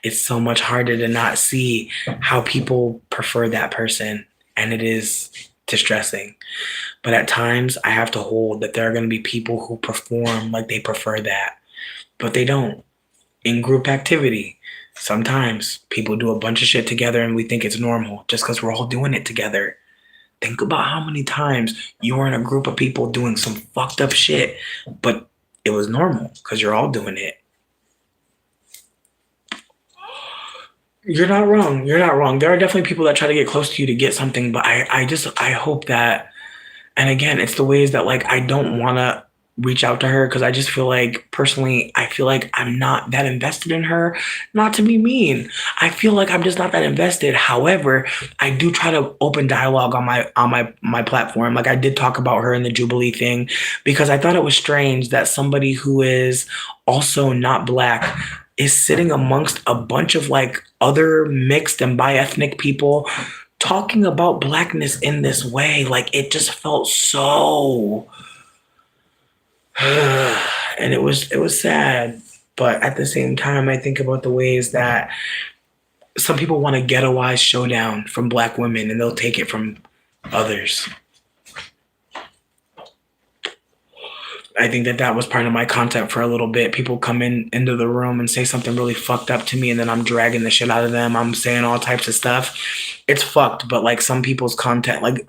A: it's so much harder to not see how people prefer that person. And it is distressing. But at times I have to hold that there are going to be people who perform like they prefer that, but they don't. In group activity, sometimes people do a bunch of shit together and we think it's normal just because we're all doing it together. Think about how many times you were in a group of people doing some fucked up shit, but it was normal because you're all doing it. You're not wrong. You're not wrong. There are definitely people that try to get close to you to get something, but I hope that, and again, it's the ways that like I don't want to reach out to her because I just feel like personally, I feel like I'm not that invested in her. Not to be mean, I feel like I'm just not that invested. However, I do try to open dialogue on my platform. Like I did talk about her in the Jubilee thing because I thought it was strange that somebody who is also not Black is sitting amongst a bunch of like other mixed and bi-ethnic people talking about Blackness in this way. Like it just felt so and it was sad. But at the same time, I think about the ways that some people want a ghettoized showdown from Black women and they'll take it from others. I think that was part of my content for a little bit. People come into the room and say something really fucked up to me, and then I'm dragging the shit out of them. I'm saying all types of stuff. It's fucked, but like some people's content, like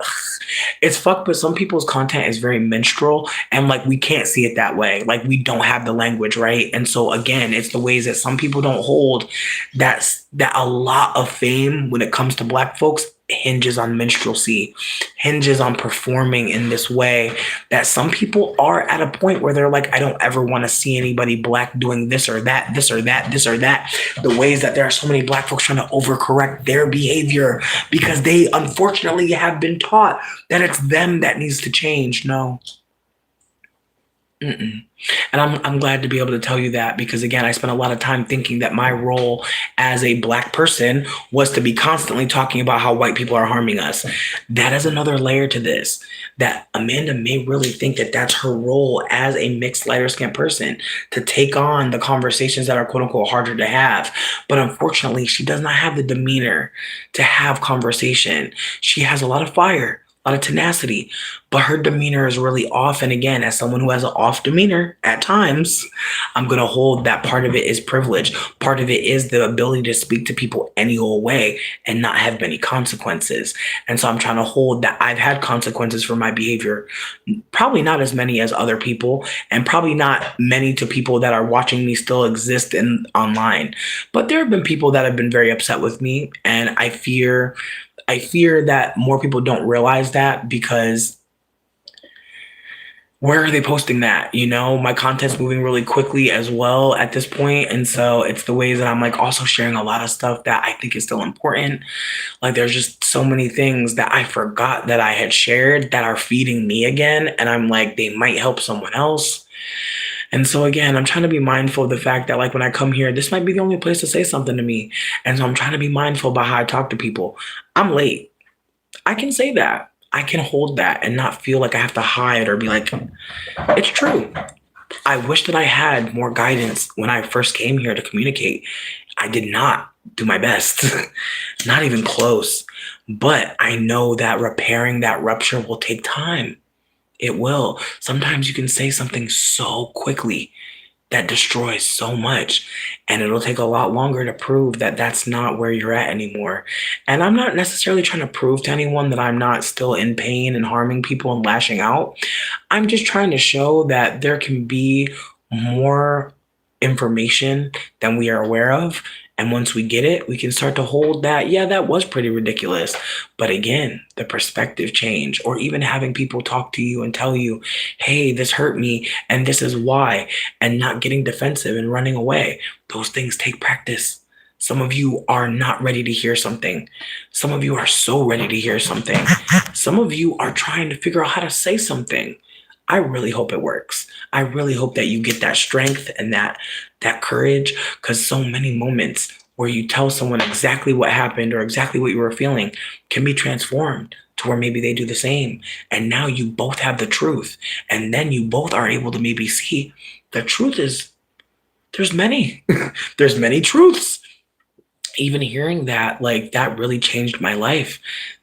A: it's fucked, but some people's content is very minstrel, and like we can't see it that way. Like we don't have the language, right? And so again, it's the ways that some people don't hold that a lot of fame when it comes to Black folks hinges on minstrelsy, hinges on performing in this way, that some people are at a point where they're like, I don't ever want to see anybody Black doing this or that, this or that, this or that. The ways that there are so many Black folks trying to overcorrect their behavior because they unfortunately have been taught that it's them that needs to change. No. Mm-mm. And I'm glad to be able to tell you that, because again, I spent a lot of time thinking that my role as a Black person was to be constantly talking about how white people are harming us. That is another layer to this, that Amanda may really think that that's her role as a mixed lighter skinned person, to take on the conversations that are quote unquote harder to have. But unfortunately, she does not have the demeanor to have conversation. She has a lot of fire, a lot of tenacity, but her demeanor is really off. And again, as someone who has an off demeanor at times, I'm going to hold that part of it is privilege. Part of it is the ability to speak to people any old way and not have many consequences. And so I'm trying to hold that I've had consequences for my behavior, probably not as many as other people, and probably not many to people that are watching me still exist in online. But there have been people that have been very upset with me, and I fear that more people don't realize that, because where are they posting that? My content's moving really quickly as well at this point. And so it's the ways that I'm like also sharing a lot of stuff that I think is still important. Like there's just so many things that I forgot that I had shared that are feeding me again. And I'm like, they might help someone else. And so again, I'm trying to be mindful of the fact that like when I come here, this might be the only place to say something to me. And so I'm trying to be mindful about how I talk to people. I'm late. I can say that. I can hold that and not feel like I have to hide or be like, it's true. I wish that I had more guidance when I first came here to communicate. I did not do my best, not even close. But I know that repairing that rupture will take time. It will. Sometimes you can say something so quickly that destroys so much, and it'll take a lot longer to prove that that's not where you're at anymore. And I'm not necessarily trying to prove to anyone that I'm not still in pain and harming people and lashing out. I'm just trying to show that there can be more information than we are aware of. And once we get it, we can start to hold that, yeah, that was pretty ridiculous. But again, the perspective change, or even having people talk to you and tell you, hey, this hurt me and this is why, and not getting defensive and running away. Those things take practice. Some of you are not ready to hear something. Some of you are so ready to hear something. Some of you are trying to figure out how to say something. I really hope it works. I really hope that you get that strength and that courage, because so many moments where you tell someone exactly what happened or exactly what you were feeling can be transformed to where maybe they do the same. And now you both have the truth. And then you both are able to maybe see the truth is there's many. There's many truths. Even hearing that, like, that really changed my life.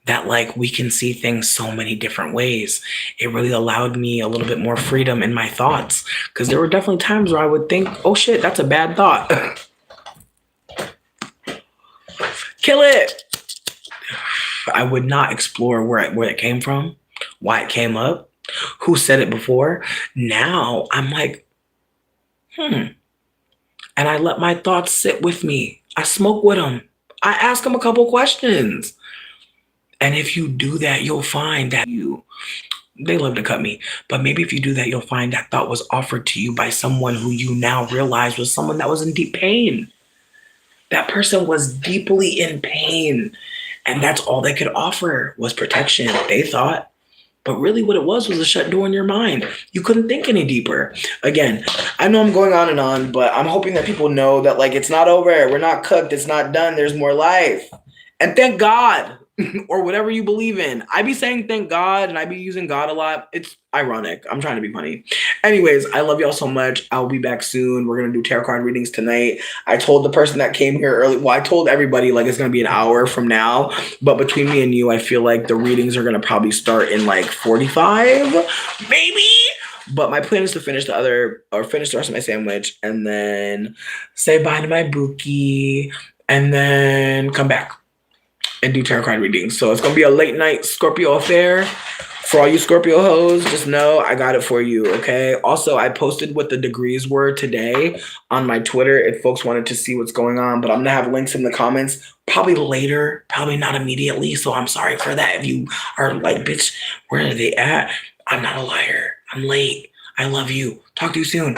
A: That, like, we can see things so many different ways. It really allowed me a little bit more freedom in my thoughts, because there were definitely times where I would think, oh shit, that's a bad thought. Kill it. I would not explore where it came from, why it came up, who said it before. Now I'm like, and I let my thoughts sit with me. I smoke with them. I ask them a couple questions. And if you do that, you'll find that they love to cut me, but maybe if you do that, you'll find that thought was offered to you by someone who you now realize was someone that was in deep pain. That person was deeply in pain, and that's all they could offer was protection, they thought. But really what it was a shut door in your mind. You couldn't think any deeper. Again, I know I'm going on and on, but I'm hoping that people know that, like, it's not over. We're not cooked. It's not done. There's more life. And thank God, or whatever you believe in. I be saying thank God, and I be using God a lot. It's ironic. I'm trying to be funny. Anyways, I love y'all so much. I'll be back soon. We're going to do tarot card readings tonight. I told the person that came here early, well, I told everybody, like, it's going to be an hour from now. But between me and you, I feel like the readings are going to probably start in like 45, maybe. But my plan is to finish the rest of my sandwich and then say bye to my bookie and then come back and do tarot card readings. So it's going to be a late night Scorpio affair For all you Scorpio hoes, just know I got it for you, okay? Also, I posted what the degrees were today on my Twitter if folks wanted to see what's going on, but I'm gonna have links in the comments probably later, probably not immediately. So I'm sorry for that. If you are like, bitch, where are they at? I'm not a liar. I'm late. I love you. Talk to you soon.